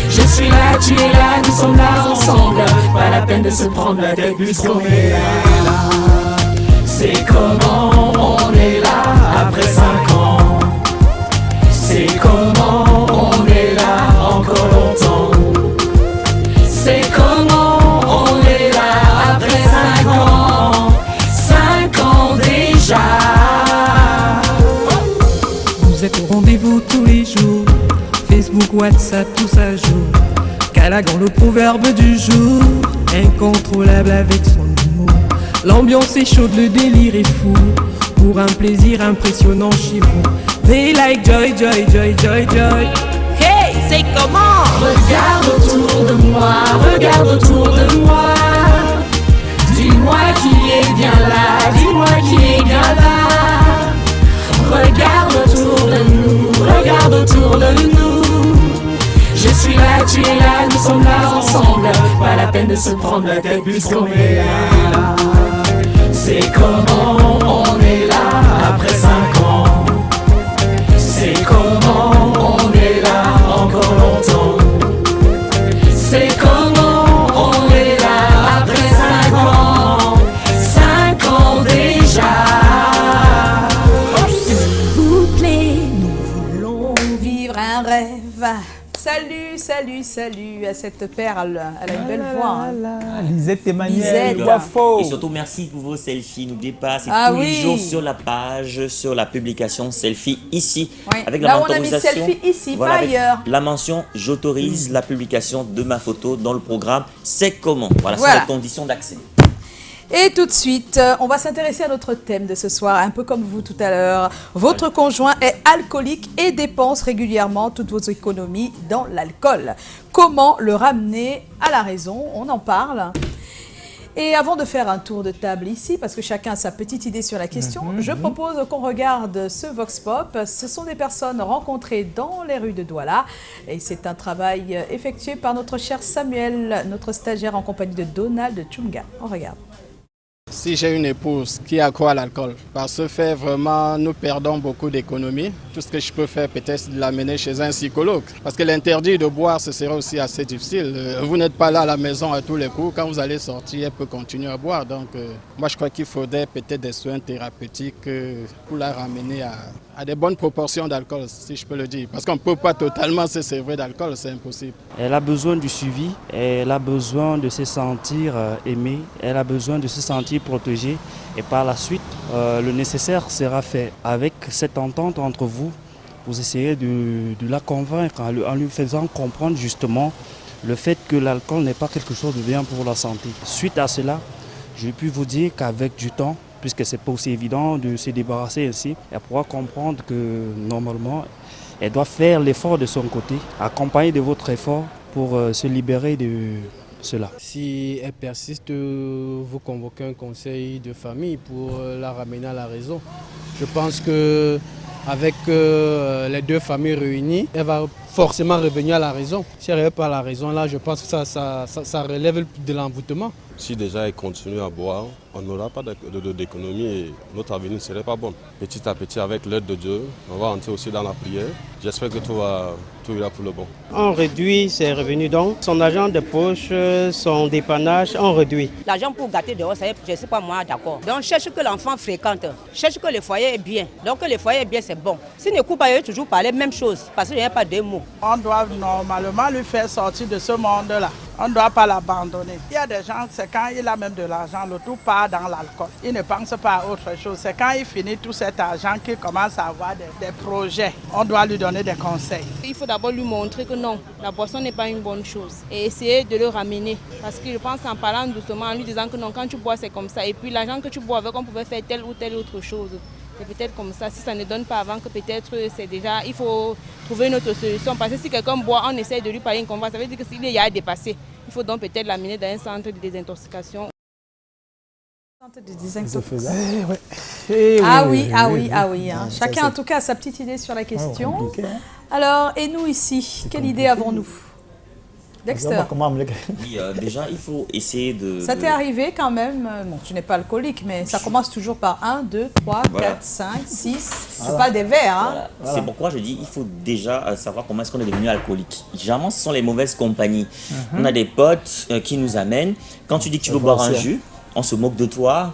Je suis là, tu es là, nous sommes là ensemble. Pas la peine de se prendre la tête puisqu'on est là. C'est comment on est là après 5 ans. C'est comment on est là encore longtemps. C'est comment on est là après 5 ans. 5 ans déjà. Vous êtes au rendez-vous tous les jours. Facebook, WhatsApp, tout ça joue. Calagan, le proverbe du jour. Incontrôlable avec son humour. L'ambiance est chaude, le délire est fou. Pour un plaisir impressionnant chez vous. They like joy, joy, joy, joy, joy. Hey, c'est comment? Regarde autour de moi, regarde autour de moi. Dis-moi qui est bien là, dis-moi qui est bien là. Regarde autour de nous, regarde autour de nous. Je suis là, tu es là, nous sommes là ensemble. Pas la peine de se prendre la tête puisqu'on est là. C'est comment on est là après 5 ans. C'est comment on est là encore longtemps. C'est comment on est là après 5 ans. 5 ans déjà. S'il vous plaît, nous voulons vivre un rêve. Salut, salut, salut à cette perle. Elle a une belle voix. Hein. Lisette Emmanuel, Lisette. Wafo. Et surtout, merci pour vos selfies. N'oubliez pas, c'est Ah tous les oui. jours sur la page, sur la publication selfie ici. Oui. Avec Là la où on a mis mentorisation. selfie ici, pas avec ailleurs. La mention, j'autorise la publication de ma photo dans le programme. C'est comment. Voilà, Voilà. c'est les conditions d'accès. Et tout de suite, on va s'intéresser à notre thème de ce soir, un peu comme vous tout à l'heure. Votre conjoint est alcoolique et dépense régulièrement toutes vos économies dans l'alcool. Comment le ramener à la raison? On en parle. Et avant de faire un tour de table ici, parce que chacun a sa petite idée sur la question, je propose qu'on regarde ce Vox Pop. Ce sont des personnes rencontrées dans les rues de Douala. Et c'est un travail effectué par notre cher Samuel, notre stagiaire en compagnie de Donald Chunga. On regarde. Si j'ai une épouse qui a accro à l'alcool, par ce fait, vraiment, nous perdons beaucoup d'économies. Tout ce que je peux faire, peut-être, c'est de l'amener chez un psychologue. Parce que l'interdit de boire, ce serait aussi assez difficile. Vous n'êtes pas là à la maison à tous les coups. Quand vous allez sortir, elle peut continuer à boire. Donc, moi, je crois qu'il faudrait peut-être des soins thérapeutiques pour la ramener à des bonnes proportions d'alcool, si je peux le dire. Parce qu'on ne peut pas totalement se sévrer d'alcool, c'est impossible. Elle a besoin du suivi, elle a besoin de se sentir aimée, elle a besoin de se sentir protégée. Et par la suite, le nécessaire sera fait. Avec cette entente entre vous, vous essayez de la convaincre en lui faisant comprendre justement le fait que l'alcool n'est pas quelque chose de bien pour la santé. Suite à cela, je puis vous dire qu'avec du temps, puisque ce n'est pas aussi évident de se débarrasser ainsi, elle pourra comprendre que normalement, elle doit faire l'effort de son côté, accompagné de votre effort pour se libérer de cela. Si elle persiste, vous convoquez un conseil de famille pour la ramener à la raison. Je pense que avec les deux familles réunies, elle va forcément revenir à la raison. Si elle ne revient pas à la raison, là, je pense que ça relève de l'envoûtement. Si déjà elle continue à boire, on n'aura pas d'économie et notre avenir ne serait pas bon. Petit à petit, avec l'aide de Dieu, on va entrer aussi dans la prière. J'espère que tout ira pour le bon. On réduit ses revenus donc, son argent de poche, son dépannage, on réduit. L'argent pour gâter dehors, je ne sais pas moi d'accord. Donc cherche que l'enfant fréquente, cherche que le foyer est bien. Donc que le foyer est bien, c'est bon. S'il ne coupe pas, il va toujours parler même chose, parce qu'il n'y a pas de mots. On doit normalement lui faire sortir de ce monde-là. On ne doit pas l'abandonner. Il y a des gens, c'est quand il a même de l'argent, le tout part dans l'alcool. Il ne pense pas à autre chose. C'est quand il finit tout cet argent qu'il commence à avoir des projets. On doit lui donner des conseils. Il faut d'abord lui montrer que non, la boisson n'est pas une bonne chose. Et essayer de le ramener. Parce que je pense qu'en parlant doucement, en lui disant que non, quand tu bois, c'est comme ça. Et puis l'argent que tu bois avec, on pouvait faire telle ou telle autre chose. C'est peut-être comme ça. Si ça ne donne pas avant, que peut-être c'est déjà, il faut trouver une autre solution. Parce que si quelqu'un boit, on essaie de lui parler une conversation. Ça veut dire que s'il y a dépassé, il faut donc peut-être l'amener dans un centre de désintoxication. Centre de désintoxication. Ah oui. Hein. Chacun en tout cas a sa petite idée sur la question. Alors, et nous ici, quelle idée avons-nous? Dexter. Oui, déjà, il faut essayer de... Ça t'est arrivé quand même, bon, tu n'es pas alcoolique, mais ça commence toujours par 1, 2, 3, 4, 5, 6. C'est pas des verres, hein. Voilà. C'est pourquoi je dis il faut déjà savoir comment est-ce qu'on est devenu alcoolique. Généralement, ce sont les mauvaises compagnies. On a des potes qui nous amènent. Quand tu dis que tu veux boire un jus, on se moque de toi,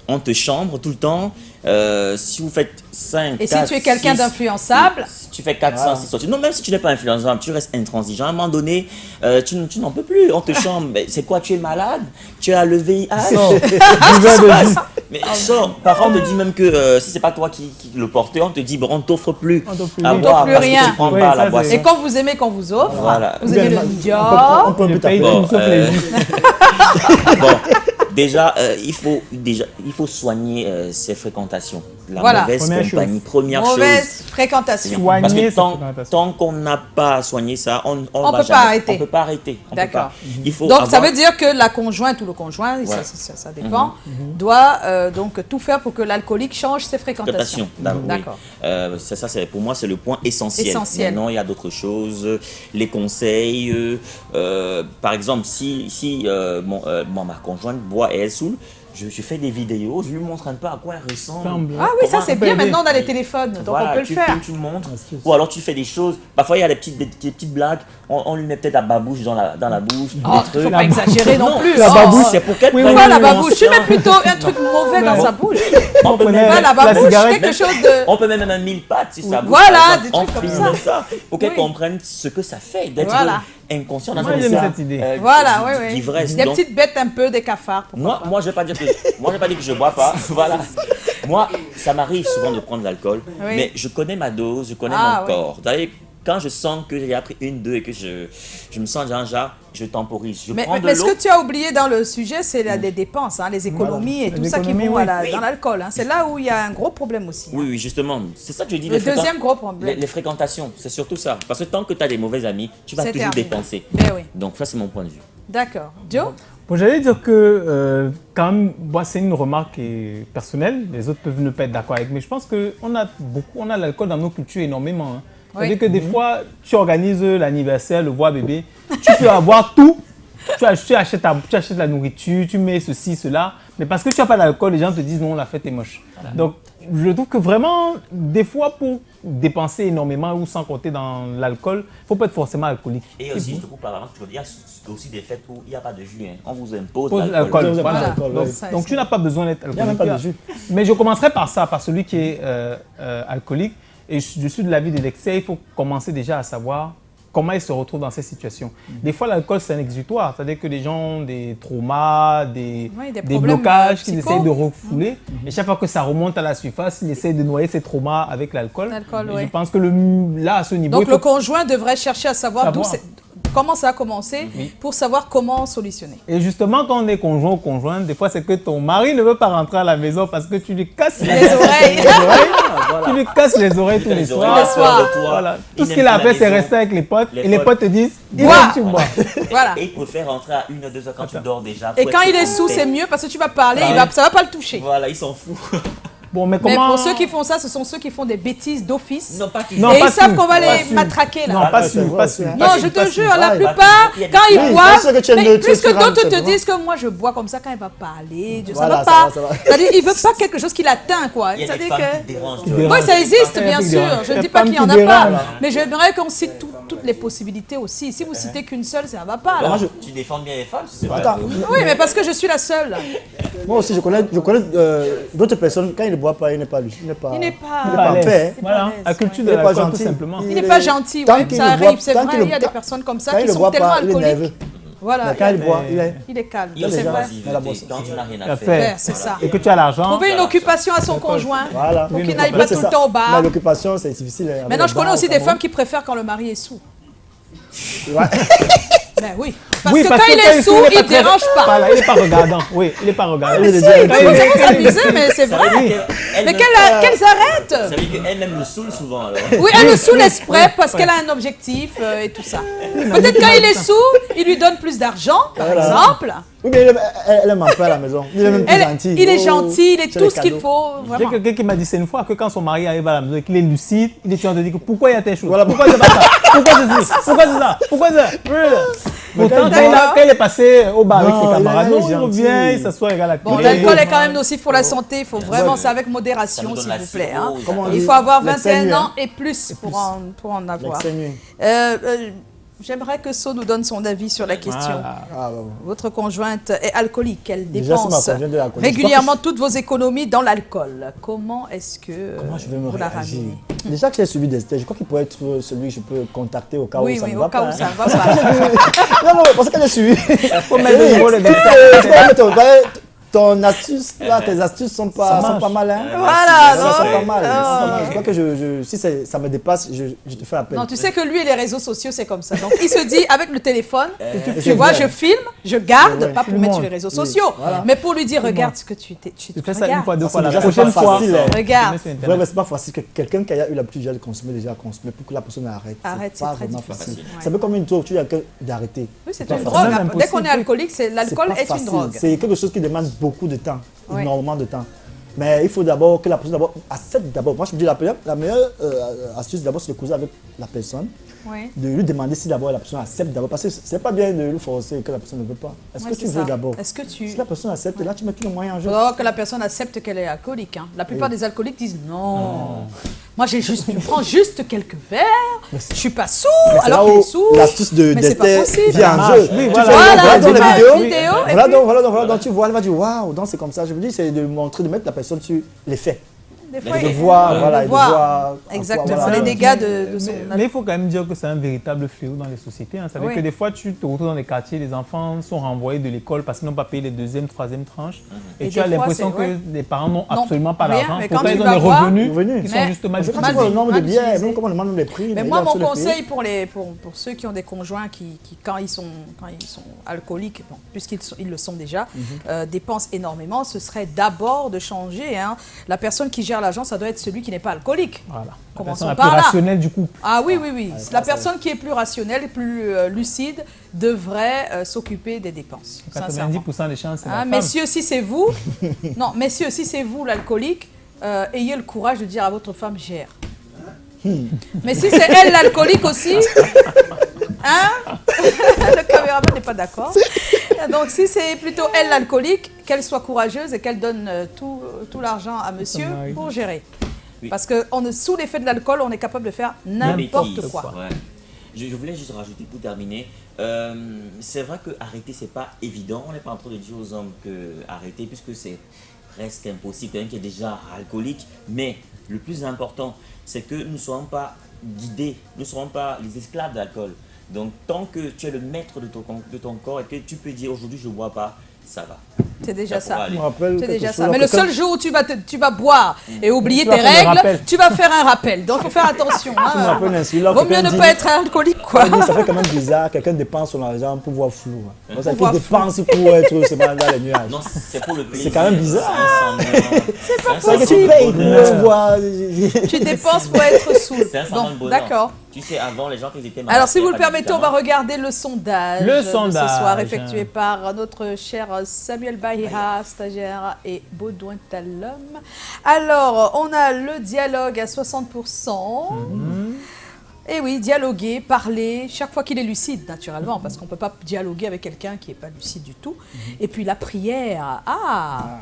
on te chambre tout le temps. Si vous faites 5, et 4, si tu es quelqu'un d'influençable, si tu fais 400, 6 sorties. Non, même si tu n'es pas influençable, tu restes intransigeant. À un moment donné, tu n'en peux plus. On te chambre. C'est quoi? Tu es malade? Tu as le VIH? Mais sors. Parfois, on te dit même que si c'est pas toi qui le portais, on te dit bon, on t'offre plus à boire parce que tu prends pas la boisson. Et quand vous aimez qu'on vous offre, voilà. vous aimez le job. On peut le payer tout sauf les jus. Bon, déjà, il faut soigner ses fréquentations. la Voilà. mauvaise Première compagnie. Première Mauvaise chose. fréquentation. Soigner Parce que cette tant, fréquentation. tant qu'on n'a pas soigné ça, on On va peut jamais- pas arrêter. On peut pas arrêter. On peut D'accord. pas. Il faut Donc, ça avoir- veut dire que la conjointe ou le conjoint, Ouais. ça dépend, doit donc tout faire pour que l'alcoolique change ses fréquentations. D'accord. Ça, pour moi, c'est le point essentiel. Essentiel. Maintenant, il y a d'autres choses, les conseils. Par exemple, si ma conjointe boit et elle saoule, je fais des vidéos, je lui montre un peu à quoi elle ressemble. Ah oui, ça Comment- c'est bien, maintenant on a les téléphones, donc Voilà, on peut le tu faire. filmes, tu montres. Ou alors tu fais des choses. Parfois il y a des petites blagues. On lui met peut-être la babouche dans la bouche. Oh, des faut trucs. pas exagérer non plus. La Oh. babouche, c'est pour qu'elle prenne Pourquoi la une babouche? Tu conscience. mets plutôt un truc mauvais dans sa bouche. On peut Pas même la babouche, quelque chose de... On peut même un mille pattes si ça bouge. Voilà, par exemple. des trucs on comme filme ça. pour qu'elle Oui. comprenne ce que ça fait d'être Voilà. inconscient dans Moi, un j'aime état, cette idée. Voilà, oui, oui. d'ivresse. Des Donc, petites bêtes un peu, des cafards. moi, je vais pas dire que je bois pas. Voilà. Moi, ça m'arrive souvent de prendre de l'alcool, Oui. mais je connais ma dose, je connais Ah, mon oui. corps. Vous savez, quand je sens que j'ai appris une, deux et que je me sens déjà, je temporise. Je prends de Mais ce l'eau. que tu as oublié dans le sujet, c'est des dépenses, hein, les économies et tout Les ça qui économies, vont oui. dans l'alcool. Hein. C'est là où il y a un gros problème aussi. Oui, oui, justement. C'est ça que je dis. Le les fréquent- deuxième gros problème. Les fréquentations, c'est surtout ça. Parce que tant que tu as des mauvais amis, tu vas C'est toujours terminé. dépenser. Ben oui. Donc ça, c'est mon point de vue. D'accord. Joe? Bon, j'allais dire que quand même, moi, c'est une remarque qui est personnelle. Les autres peuvent ne pas être d'accord avec, mais je pense qu'on a l'alcool dans nos cultures énormément. Hein. Oui. C'est-à-dire que des fois, tu organises l'anniversaire, le voix bébé, tu peux avoir tout. Tu achètes la nourriture, tu mets ceci, cela, mais parce que tu n'as pas d'alcool, les gens te disent non, la fête est moche. Donc, je trouve que vraiment, des fois, pour dépenser énormément ou sans compter dans l'alcool, il ne faut pas être forcément alcoolique. Et aussi, je te coupe par exemple, il y a aussi des fêtes où il n'y a pas de jus. Hein. On vous impose Pose l'alcool. l'alcool. Voilà. l'alcool, Donc, oui. donc tu n'as pas besoin d'être Il n'y a même alcoolique. pas de jus. Mais je commencerai par ça, par celui qui est alcoolique. Et je suis de l'avis de l'excès. Il faut commencer déjà à savoir comment ils se retrouvent dans ces situations. Des fois, l'alcool, c'est un exutoire. C'est-à-dire que les gens ont des traumas, des problèmes, blocages qu'ils psycho. essayent de refouler. Et chaque fois que ça remonte à la surface, ils essayent de noyer ces traumas avec l'alcool. L'alcool, Et oui. je pense que là, à ce niveau, Donc il faut- le conjoint devrait chercher à savoir Savoir. comment ça a commencé pour savoir comment solutionner. Et justement, quand on est conjoint ou conjointe, des fois, c'est que ton mari ne veut pas rentrer à la maison parce que tu lui casses Les oreilles. Tu lui casses les oreilles tous les Les soirs. oreilles, les soirs de toi. Voilà. Il Tout ce n'aime qu'il pas a la fait, c'est maison. rester avec les potes. Les Et les potes. potes te disent, il Bois. tu bois. Voilà. Et il préfère rentrer à 1 ou 2 heures quand tu dors déjà. Et pour quand être il est sous, content. c'est mieux parce que tu vas parler, Ah ça va pas le toucher. Voilà, il s'en fout. Bon, mais Mais comment... pour ceux qui font ça, ce sont ceux qui font des bêtises d'office. Non, pas toujours. Non, Et pas ils savent sûr, qu'on va pas les sûr. matraquer là. Non, Ah, pas c'est sûr, vrai, pas c'est sûr. vrai. Non, je te jure, la Ouais, plupart, il y a des- quand ils Oui, boivent, c'est ce que tu es mais neutre, puisque tu d'autres rentres, te tu vois. disent que moi je bois comme ça quand il va parler, ça Voilà, va ça pas. va, ça va. C'est-à-dire, il veut pas quelque chose qui l'atteint, quoi. Il y a des C'est-à-dire femmes que... qui te dérangent. dérangent. Oui, ça existe, Il y a bien des sûr. femmes Je ne qui dis pas qu'il n'y en a dérangent, pas. là. Mais j'aimerais qu'on cite toutes les possibilités aussi. Si vous citez qu'une seule, ça ne va pas. là. Alors, tu défends bien les femmes, c'est vrai. Attends, Oui, mais parce que je suis la seule. moi aussi, je connais d'autres personnes, quand il ne boit pas, il n'est pas lui. Il n'est pas, Il n'est pas- en l'aise. paix. Voilà, la culture de Il n'est pas l'alcool, tout gentil. simplement. Il n'est pas gentil, Tant ouais, qu'il ça ne arrive, boit- c'est tant vrai. qu'il ne- Il y a des personnes comme ça Quand qui il ne sont boit tellement pas, il est nerveux. alcooliques. Voilà, Mais quand il boit, il est... il est calme. Il y a C'est des vrai. oisivetés quand tu n'as rien À à faire. faire. C'est ça. Et que tu as l'argent. Trouver une occupation à son conjoint Voilà. pour qu'il Oui, n'aille mais pas C'est tout le ça. temps au bar. Mais l'occupation, c'est difficile. avec Maintenant, le je connais bar aussi au des Cameroun. femmes qui préfèrent quand le mari est sous. Ouais. Ben oui. Parce Oui, que quand il est sous, il pas ne dérange pas. Voilà, il n'est pas regardant. Oui, il n'est pas regardant. Il est Si, déjà- il faut s'amuser, mais c'est vrai. Oui. Mais qu'elles arrêtent. Ça veut dire qu'elle-même le saoule souvent alors. Oui, elle le saoule exprès parce qu'elle a un objectif et tout ça. Peut-être quand il est sous, il lui donne plus d'argent, par Voilà. exemple. Oui, mais elle aime un peu à la maison. Il est même plus gentil. Il est Oh, gentil, il est c'est tout les ce qu'il cadeaux. faut, J'ai vraiment. quelqu'un qui m'a dit c'est une fois que quand son mari arrive à la maison et qu'il est lucide, il est toujours de dire que pourquoi il y a telle chose, Voilà. pourquoi c'est pas ça, pourquoi c'est ça, pourquoi c'est ça, pourquoi ça. Pourtant, quand il est passé au bar avec Non, ses il camarades, est non, il gentil. revient, il s'assoit, il regarde la Bon, télé. l'alcool est quand même nocif pour la santé, il faut vraiment, c'est avec Ça modération, nous donne s'il la vous plaît. cirrhose. Hein. Comment on Il dit faut avoir l'excès 21 nuit, ans hein. et plus pour en avoir. L'excès nuit. J'aimerais que So nous donne son avis sur la question. Voilà. Ah, bon. Votre conjointe est alcoolique, elle Déjà, c'est ma dépense conjointe est alcoolique. régulièrement toutes vos économies dans l'alcool. Comment est-ce que Comment je vais me vous la réagir ramenez? Déjà que j'ai suivi des stages, je crois qu'il pourrait être celui que je peux contacter au cas où Oui, ça oui, ne au va cas pas. où ça hein. ne va pas. Non, parce que j'ai suivi. Faut mettre le niveau de Tu peux mettre- ton astuce, là, tes astuces sont pas mal. Hein. Voilà, ça sont pas mal. Je crois que si ça me dépasse, je te fais appel. Non, tu sais que lui et les réseaux sociaux, c'est comme ça. Donc, il se dit, avec le téléphone, tu vois, je filme, je garde, pas pour mettre sur les réseaux sociaux, mais pour lui dire, regarde ce que tu fais ça une fois, deux fois, la prochaine fois. Regarde. C'est pas facile que quelqu'un qui a eu l'habitude de consommer, déjà consommer, pour que la personne arrête. C'est pas très vraiment difficile. facile. C'est un peu comme une drogue, tu as que d'arrêter. Oui, c'est une drogue. Dès qu'on est alcoolique, l'alcool est une drogue. C'est quelque chose qui demande beaucoup de temps, énormément de temps. Mais il faut d'abord que la personne accepte d'abord. Moi, je me dis la meilleure astuce d'abord, c'est de causer avec la personne. Oui. De lui demander si d'abord la personne accepte d'abord. Parce que c'est pas bien de lui forcer que la personne ne veut pas. Est-ce que tu veux d'abord? Si la personne accepte, là tu mets tout le moyen en jeu. Alors que la personne accepte qu'elle est alcoolique. Hein. La plupart des alcooliques disent non. Moi, je prends juste quelques verres, je suis pas sourd, alors qu'il est sourd. L'astuce d'Esther vient en jeu. Oui, voilà, tu fais une vidéo. Voilà, tu vois, elle va dire waouh, donc c'est comme ça. Je me dis, c'est de montrer, de mettre la personne sur les faits. Des fois, de voir exactement les dégâts de son... Mais il faut quand même dire que c'est un véritable fléau dans les sociétés. Hein. Ça veut dire que des fois, tu te retrouves dans des quartiers, les enfants sont renvoyés de l'école parce qu'ils n'ont pas payé les deuxième, troisième tranches. Et tu as l'impression que les parents n'ont absolument pas l'argent. Pourtant, ils ont des revenus qui sont justement mal utilisés. Le nombre de billets, même comment on demande les prix. Mais moi, mon conseil pour ceux qui ont des conjoints qui quand ils sont alcooliques, puisqu'ils le sont déjà, dépensent énormément, ce serait d'abord de changer. La personne qui gère l'argent, ça doit être celui qui n'est pas alcoolique. Voilà. Commençons la personne la plus rationnelle du couple. Ah oui. La personne qui est plus rationnelle, plus lucide, devrait s'occuper des dépenses. 90% des chances, c'est la femme. Messieurs, si c'est vous, messieurs, si c'est vous l'alcoolique, ayez le courage de dire à votre femme gère. Mais si c'est elle l'alcoolique aussi, le caméraman n'est pas d'accord. Donc si c'est plutôt elle l'alcoolique, qu'elle soit courageuse et qu'elle donne tout l'argent à monsieur pour gérer. Oui. Parce que sous l'effet de l'alcool, on est capable de faire n'importe quoi. Ouais. Je voulais juste rajouter pour terminer, c'est vrai que arrêter c'est pas évident, on n'est pas en train de dire aux hommes que arrêter puisque c'est presque impossible, quelqu'un qui est déjà alcoolique, mais le plus important c'est que nous ne soyons pas guidés, nous ne serons pas les esclaves de l'alcool. Donc tant que tu es le maître de ton corps et que tu peux dire aujourd'hui je ne bois pas, ça va. C'est déjà ça. C'est déjà ça. Mais le seul jour où tu vas boire et oublier tes règles, tu vas faire un rappel. Donc il faut faire attention. Vaut mieux ne pas être alcoolique, quoi. Ça fait quand même bizarre. Quelqu'un dépense son argent pour voir flou. Quelqu'un dépense pour être dans les nuages. Non, c'est pour le plaisir. C'est quand même bizarre. C'est pas possible. Tu payes pour voir. Tu dépenses pour être saoul. C'est un semblant de bonheur. D'accord. Tu sais, avant, les gens qui étaient malades. Alors, si vous le permettez, on va regarder le sondage de ce soir, effectué par notre cher Samuel Bahira, stagiaire, et Baudouin Talom. Alors, on a le dialogue à 60%. Et oui, dialoguer, parler, chaque fois qu'il est lucide, naturellement, parce qu'on ne peut pas dialoguer avec quelqu'un qui n'est pas lucide du tout. Et puis la prière,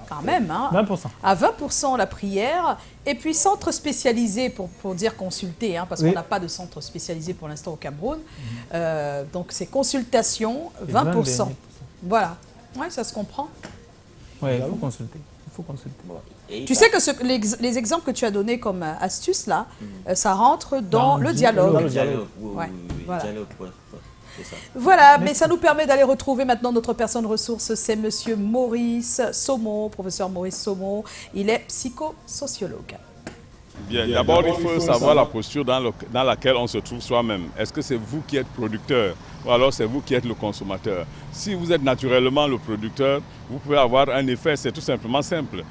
quand même, 20%. À 20% la prière. Et puis centre spécialisé, pour dire consulter, parce qu'on n'a pas de centre spécialisé pour l'instant au Cameroun. Donc c'est consultation, 20%. Voilà, ça se comprend. Oui, il faut consulter. Tu sais que les exemples que tu as donnés comme astuce là, ça rentre dans le dialogue. Dans le dialogue, voilà. Ça. Voilà, mais ça nous permet d'aller retrouver maintenant notre personne ressource, c'est monsieur Maurice Sommo, professeur Maurice Sommo. Il est psychosociologue. Bien, d'abord il faut savoir la posture dans laquelle on se trouve soi-même. Est-ce que c'est vous qui êtes producteur ou alors c'est vous qui êtes le consommateur? Si vous êtes naturellement le producteur, vous pouvez avoir un effet, c'est tout simplement simple.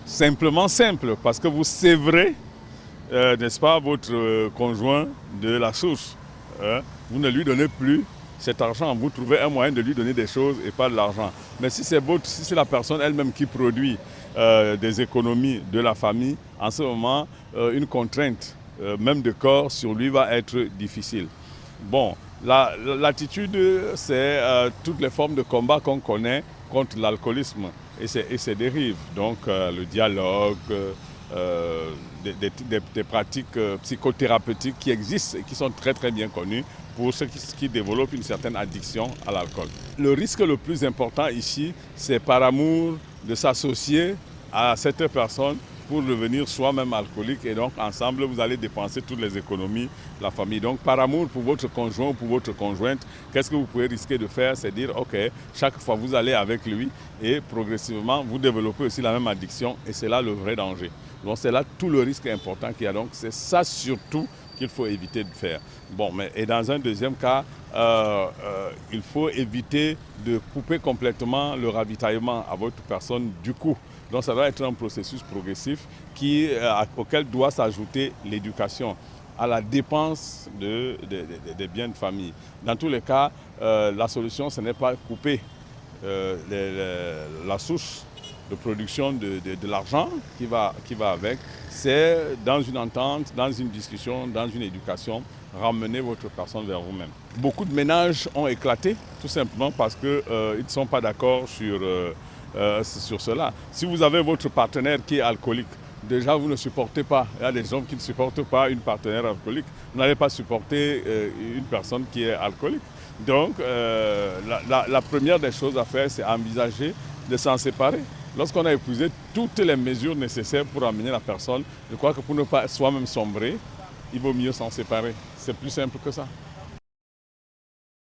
Simplement simple, parce que vous sévrez, n'est-ce pas, votre conjoint de la source. Vous ne lui donnez plus cet argent, vous trouvez un moyen de lui donner des choses et pas de l'argent. Mais si c'est la personne elle-même qui produit des économies de la famille, en ce moment, une contrainte, même de corps, sur lui va être difficile. Bon, l'attitude, c'est toutes les formes de combat qu'on connaît contre l'alcoolisme et ses dérives. Donc le dialogue, des pratiques psychothérapeutiques qui existent et qui sont très très bien connues pour ceux qui développent une certaine addiction à l'alcool. Le risque le plus important ici, c'est par amour de s'associer à cette personne pour devenir soi-même alcoolique et donc ensemble vous allez dépenser toutes les économies de la famille. Donc par amour pour votre conjoint ou pour votre conjointe, qu'est-ce que vous pouvez risquer de faire? C'est dire ok, chaque fois vous allez avec lui et progressivement vous développez aussi la même addiction et c'est là le vrai danger. Donc c'est là tout le risque important qu'il y a. Donc c'est ça surtout qu'il faut éviter de faire. Bon, mais et dans un deuxième cas, il faut éviter de couper complètement le ravitaillement à votre personne du coup. Donc ça doit être un processus progressif auquel doit s'ajouter l'éducation à la dépense des biens de famille. Dans tous les cas, la solution, ce n'est pas couper la source de production de l'argent qui va avec, c'est dans une entente, dans une discussion, dans une éducation, ramener votre personne vers vous-même. Beaucoup de ménages ont éclaté, tout simplement parce qu'ils ne sont pas d'accord sur cela. Si vous avez votre partenaire qui est alcoolique, déjà vous ne supportez pas. Il y a des hommes qui ne supportent pas une partenaire alcoolique. Vous n'allez pas supporter une personne qui est alcoolique. Donc la première des choses à faire, c'est envisager de s'en séparer. Lorsqu'on a épuisé toutes les mesures nécessaires pour amener la personne, je crois que pour ne pas soi-même sombrer, il vaut mieux s'en séparer. C'est plus simple que ça.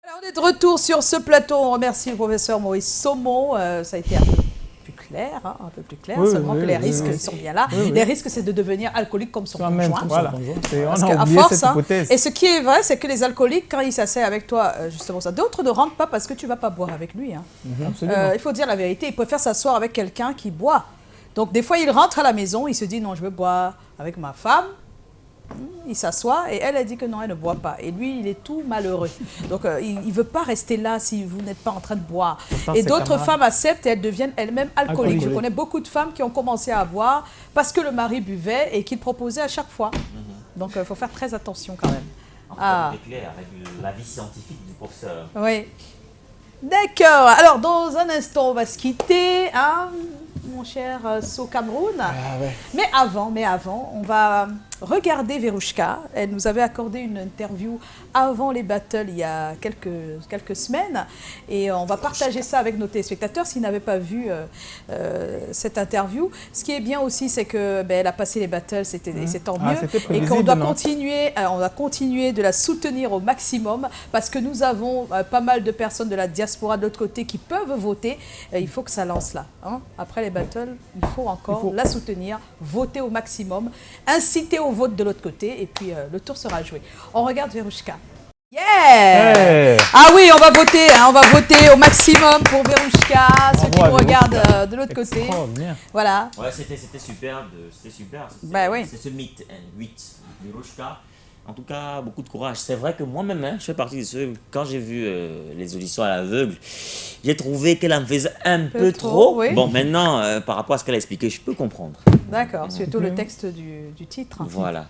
Alors, on est de retour sur ce plateau. On remercie le professeur Maurice Saumon. Ça a été un peu plus clair, hein, un peu plus clair, seulement que les risques ils sont bien là. Les risques, c'est de devenir alcoolique comme son conjoint. Voilà. Parce qu'à force, hein, et ce qui est vrai, c'est que les alcooliques, quand ils s'asseyent avec toi, justement ça, d'autres ne rentrent pas parce que tu ne vas pas boire avec lui. Hein. Il faut dire la vérité, ils préfèrent s'asseoir avec quelqu'un qui boit. Donc des fois, ils rentrent à la maison, ils se disent non, je veux boire avec ma femme. Il s'assoit et elle dit que non, elle ne boit pas. Et lui, il est tout malheureux. Donc, il ne veut pas rester là si vous n'êtes pas en train de boire. Pourtant, et d'autres femmes acceptent et elles deviennent elles-mêmes alcooliques. Je connais beaucoup de femmes qui ont commencé à boire parce que le mari buvait et qu'il proposait à chaque fois. Donc, il faut faire très attention quand même. On est clair avec l'avis scientifique du professeur. Oui. D'accord. Alors, dans un instant, on va se quitter, hein, mon cher So Cameroun. Mais avant, on va regarder Verouchka. Elle nous avait accordé une interview avant les battles il y a quelques semaines. Et on va partager ça avec nos téléspectateurs s'ils n'avaient pas vu cette interview. Ce qui est bien aussi, c'est qu'elle a passé les battles, c'est tant mieux. Et qu'on doit continuer de la soutenir au maximum parce que nous avons pas mal de personnes de la diaspora de l'autre côté qui peuvent voter. Il faut que ça lance là. Hein. Après les battles, il faut encore la soutenir, voter au maximum, inciter au vote de l'autre côté et puis le tour sera joué. On regarde Verouchka. Yeah! Ah oui, on va voter au maximum pour Verouchka, ceux qui nous regardent de l'autre côté. Voilà. Ouais, c'était super. C'est ce mythe, 8 Verouchka. En tout cas, beaucoup de courage. C'est vrai que moi-même, je fais partie de ceux, quand j'ai vu les auditions à l'aveugle, j'ai trouvé qu'elle en faisait un peu trop. Oui. Bon, maintenant, par rapport à ce qu'elle a expliqué, je peux comprendre. D'accord, surtout le texte du titre. Voilà.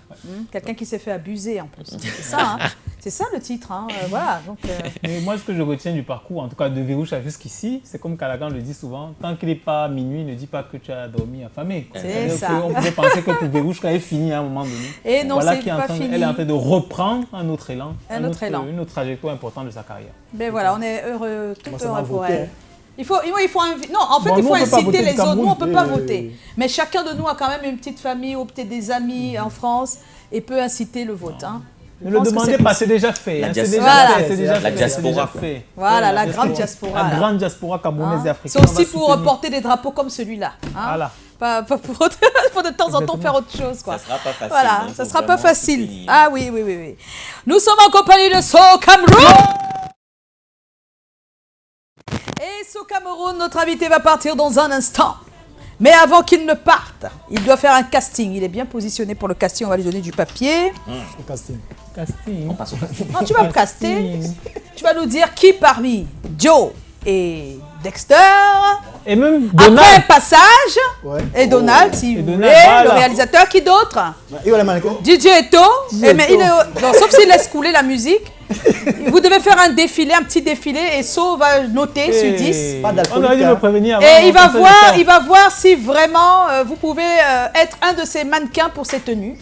Quelqu'un qui s'est fait abuser en plus. C'est ça, hein. C'est ça le titre. Hein. Voilà. Donc, Mais moi, ce que je retiens du parcours, en tout cas de Verouchka jusqu'ici, c'est comme Callaghan le dit souvent, tant qu'il n'est pas minuit, ne dis pas que tu as dormi affamé. C'est ça. On pourrait penser que pour Verouchka est fini à un moment donné. Et non, voilà c'est pas fini. Elle est en train de reprendre un autre élan. Une autre trajectoire importante de sa carrière. Mais voilà, on est heureux, tout heureux pour elle. Il faut inciter les autres. Nous, on ne peut pas voter. Mais chacun de nous a quand même une petite famille ou peut-être des amis en France et peut inciter le vote. Hein. Ne le demandez pas, c'est déjà fait. La diaspora. Voilà, la grande diaspora. La grande diaspora camerounaise et africaine. C'est aussi pour porter des drapeaux comme celui-là. Hein. Voilà. Pas pour de temps en temps faire autre chose. Quoi. Ça sera pas facile. Voilà, ça sera pas facile. Ah oui. Nous sommes en compagnie de So Cameroun. Et So Cameroun, notre invité va partir dans un instant. Mais avant qu'il ne parte, il doit faire un casting. Il est bien positionné pour le casting. On va lui donner du papier. Le casting. On passe au casting. Non, tu vas me caster. Tu vas nous dire qui parmi Joe et Dexter. Et même Donald. Après un passage. Et Donald, si vous voulez. Le réalisateur, qui d'autre? DJ Eto. Sauf s'il laisse couler la musique. Vous devez faire un petit défilé et So va noter sur 10. On aurait dû me prévenir. Et il va voir si vraiment vous pouvez être un de ces mannequins pour ces tenues.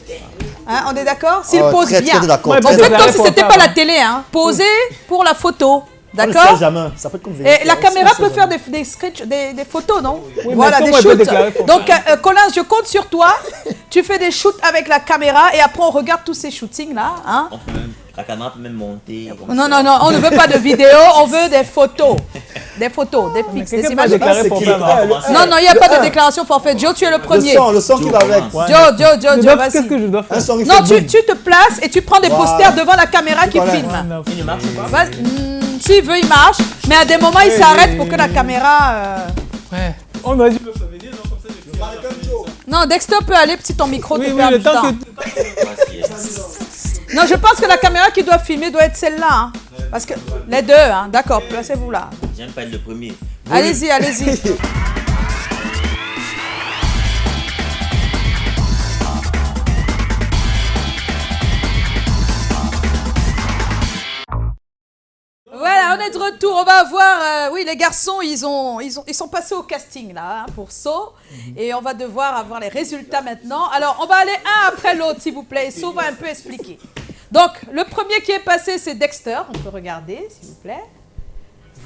Hein, on est d'accord? S'il pose bien. En fait, comme si ce n'était pas la télé. Hein. Posez pour la photo. D'accord. On ne sait jamais. Ça peut être comme Et la caméra peut faire des photos, non? Oui, voilà, mais des shoots. Donc, ça Colin, je compte sur toi. Tu fais des shoots avec la caméra et après, on regarde tous ces shootings-là. Hein? La caméra peut même monter. Non, non, non, on ne veut pas de vidéo, on veut des photos. Des photos, des fixes, des images. Non, non, il n'y a pas de déclaration forfait. Joe, tu es le premier. Le son qui va avec. Joe, vas-y. Qu'est-ce que je dois faire? Non, tu te places et tu prends des posters devant la caméra qui filme. Il ne marche pas. S'il veut, il marche. Mais à des moments, il s'arrête pour que la caméra... Ouais. On a dit... Non, Dexter peut aller, petit ton micro, oui, te perd le du temps temps. Non, je pense que la caméra qui doit filmer doit être celle-là. Hein. Parce que les deux, hein. D'accord, placez-vous là. J'aime pas être le premier. Allez-y, allez-y. Voilà, on est de retour. On va voir. Oui, les garçons, ils sont passés au casting là hein, pour So. Et on va devoir avoir les résultats maintenant. Alors, on va aller un après l'autre, s'il vous plaît. So va un peu expliquer. Donc, le premier qui est passé, c'est Dexter. On peut regarder, s'il vous plaît.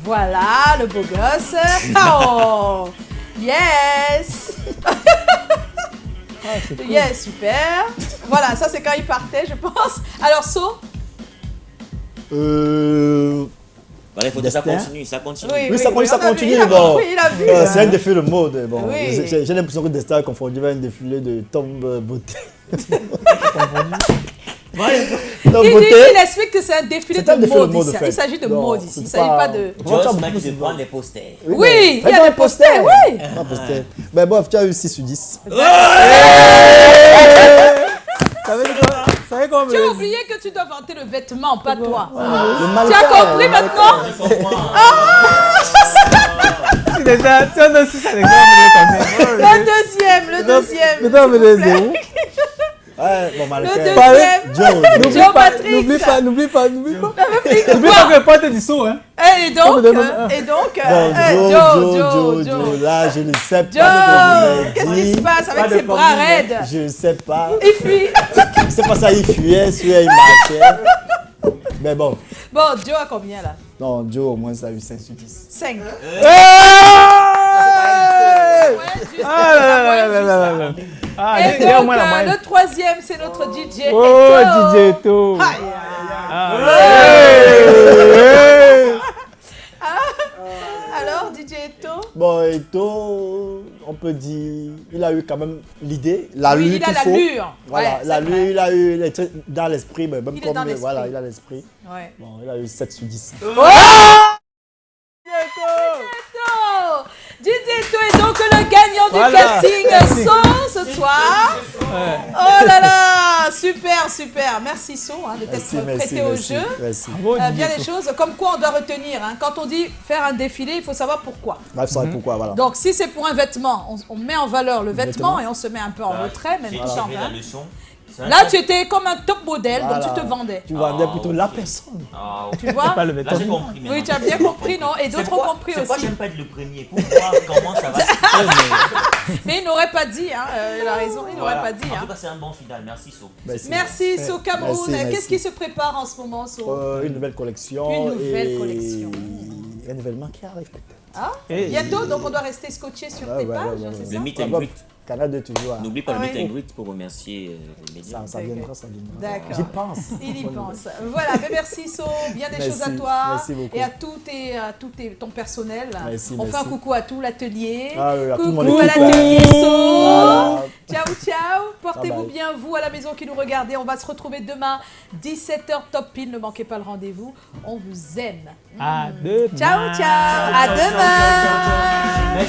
Voilà, le beau gosse. Oh, yes. Yes, super. Voilà, ça c'est quand il partait, je pense. Alors, So. Voilà, il faut que ça continue, ça continue. Oui, Oui, ça continue. Bon. Oui, il a vu. C'est un défilé de mode. Bon, Oui. j'ai l'impression que Dexter est confondu avec un défilé de Tom Beauté. Il explique que c'est un défilé de mode ici. Il s'agit de mode ici. Il ne s'agit pas de... Joyce m'a dit de prendre les posters. Oui, il y a des posters, oui. Mais bref, tu as eu 6 sur 10. Tu as oublié que tu dois vanter le vêtement, pas toi. Tu as compris maintenant? Le deuxième. Joe Patrick. N'oublie pas. N'oublie pas que le pote est du saut, hein. Et donc, Joe, là, je ne sais pas. Qu'est-ce qui se passe avec ses bras raides? Je ne sais pas. Il fuit. C'est pas ça, il fuyait, il marchait. Mais bon. Bon, Joe a combien là? Non, Joe, au moins, ça a eu 5 sur 10. 5. Et donc, le troisième, c'est notre DJ Eto. Oh, DJ Eto. Alors, DJ Eto? Bon, Eto, on peut dire, il a eu quand même l'idée, l'allure qu'il faut. Voilà, l'allure, il a eu dans l'esprit, mais même comme voilà, il a l'esprit. Ouais. Bon, il a eu 7 sur 10. DJ Eto est donc le gagnant du casting So ce soir. Oh là là, super. Merci So de t'être prêté au jeu. Merci. Bien les choses, comme quoi on doit retenir. Hein. Quand on dit faire un défilé, il faut savoir pourquoi. Il faut savoir pourquoi, voilà. Donc si c'est pour un vêtement, on met en valeur le vêtement et on se met un peu en retrait, même tout en vain. Là, tu étais comme un top modèle, donc tu te vendais. Tu vendais plutôt la personne. Tu vois? Pas le vêtement. Là, j'ai compris. Oui, tu as bien compris, non? Et d'autres ont compris aussi. C'est pourquoi j'aime pas être le premier, pour voir comment ça va se passer. Mais il n'aurait pas dit, hein, il a raison, il n'aurait pas dit. En tout cas, c'est un bon final. Merci, So. Merci, So Cameroun. Qu'est-ce qui se prépare en ce moment, So? Une nouvelle collection. Un événement qui arrive peut-être. Ah, bientôt, donc on doit rester scotché sur tes pages, c'est ça? Le meet and greet. Canal 2 toujours. N'oublie pas le meet and greet pour remercier les médias. Ça viendra. D'accord. J'y pense. Il y pense. Voilà, mais merci So, bien des choses à toi. Merci beaucoup. Et à tout ton personnel. On fait un merci. coucou à tout l'atelier. Coucou à l'atelier So. Voilà. Ciao. Portez-vous bien, vous à la maison qui nous regardez. On va se retrouver demain, 17h top pile. Ne manquez pas le rendez-vous. On vous aime. À demain. Ciao. À demain.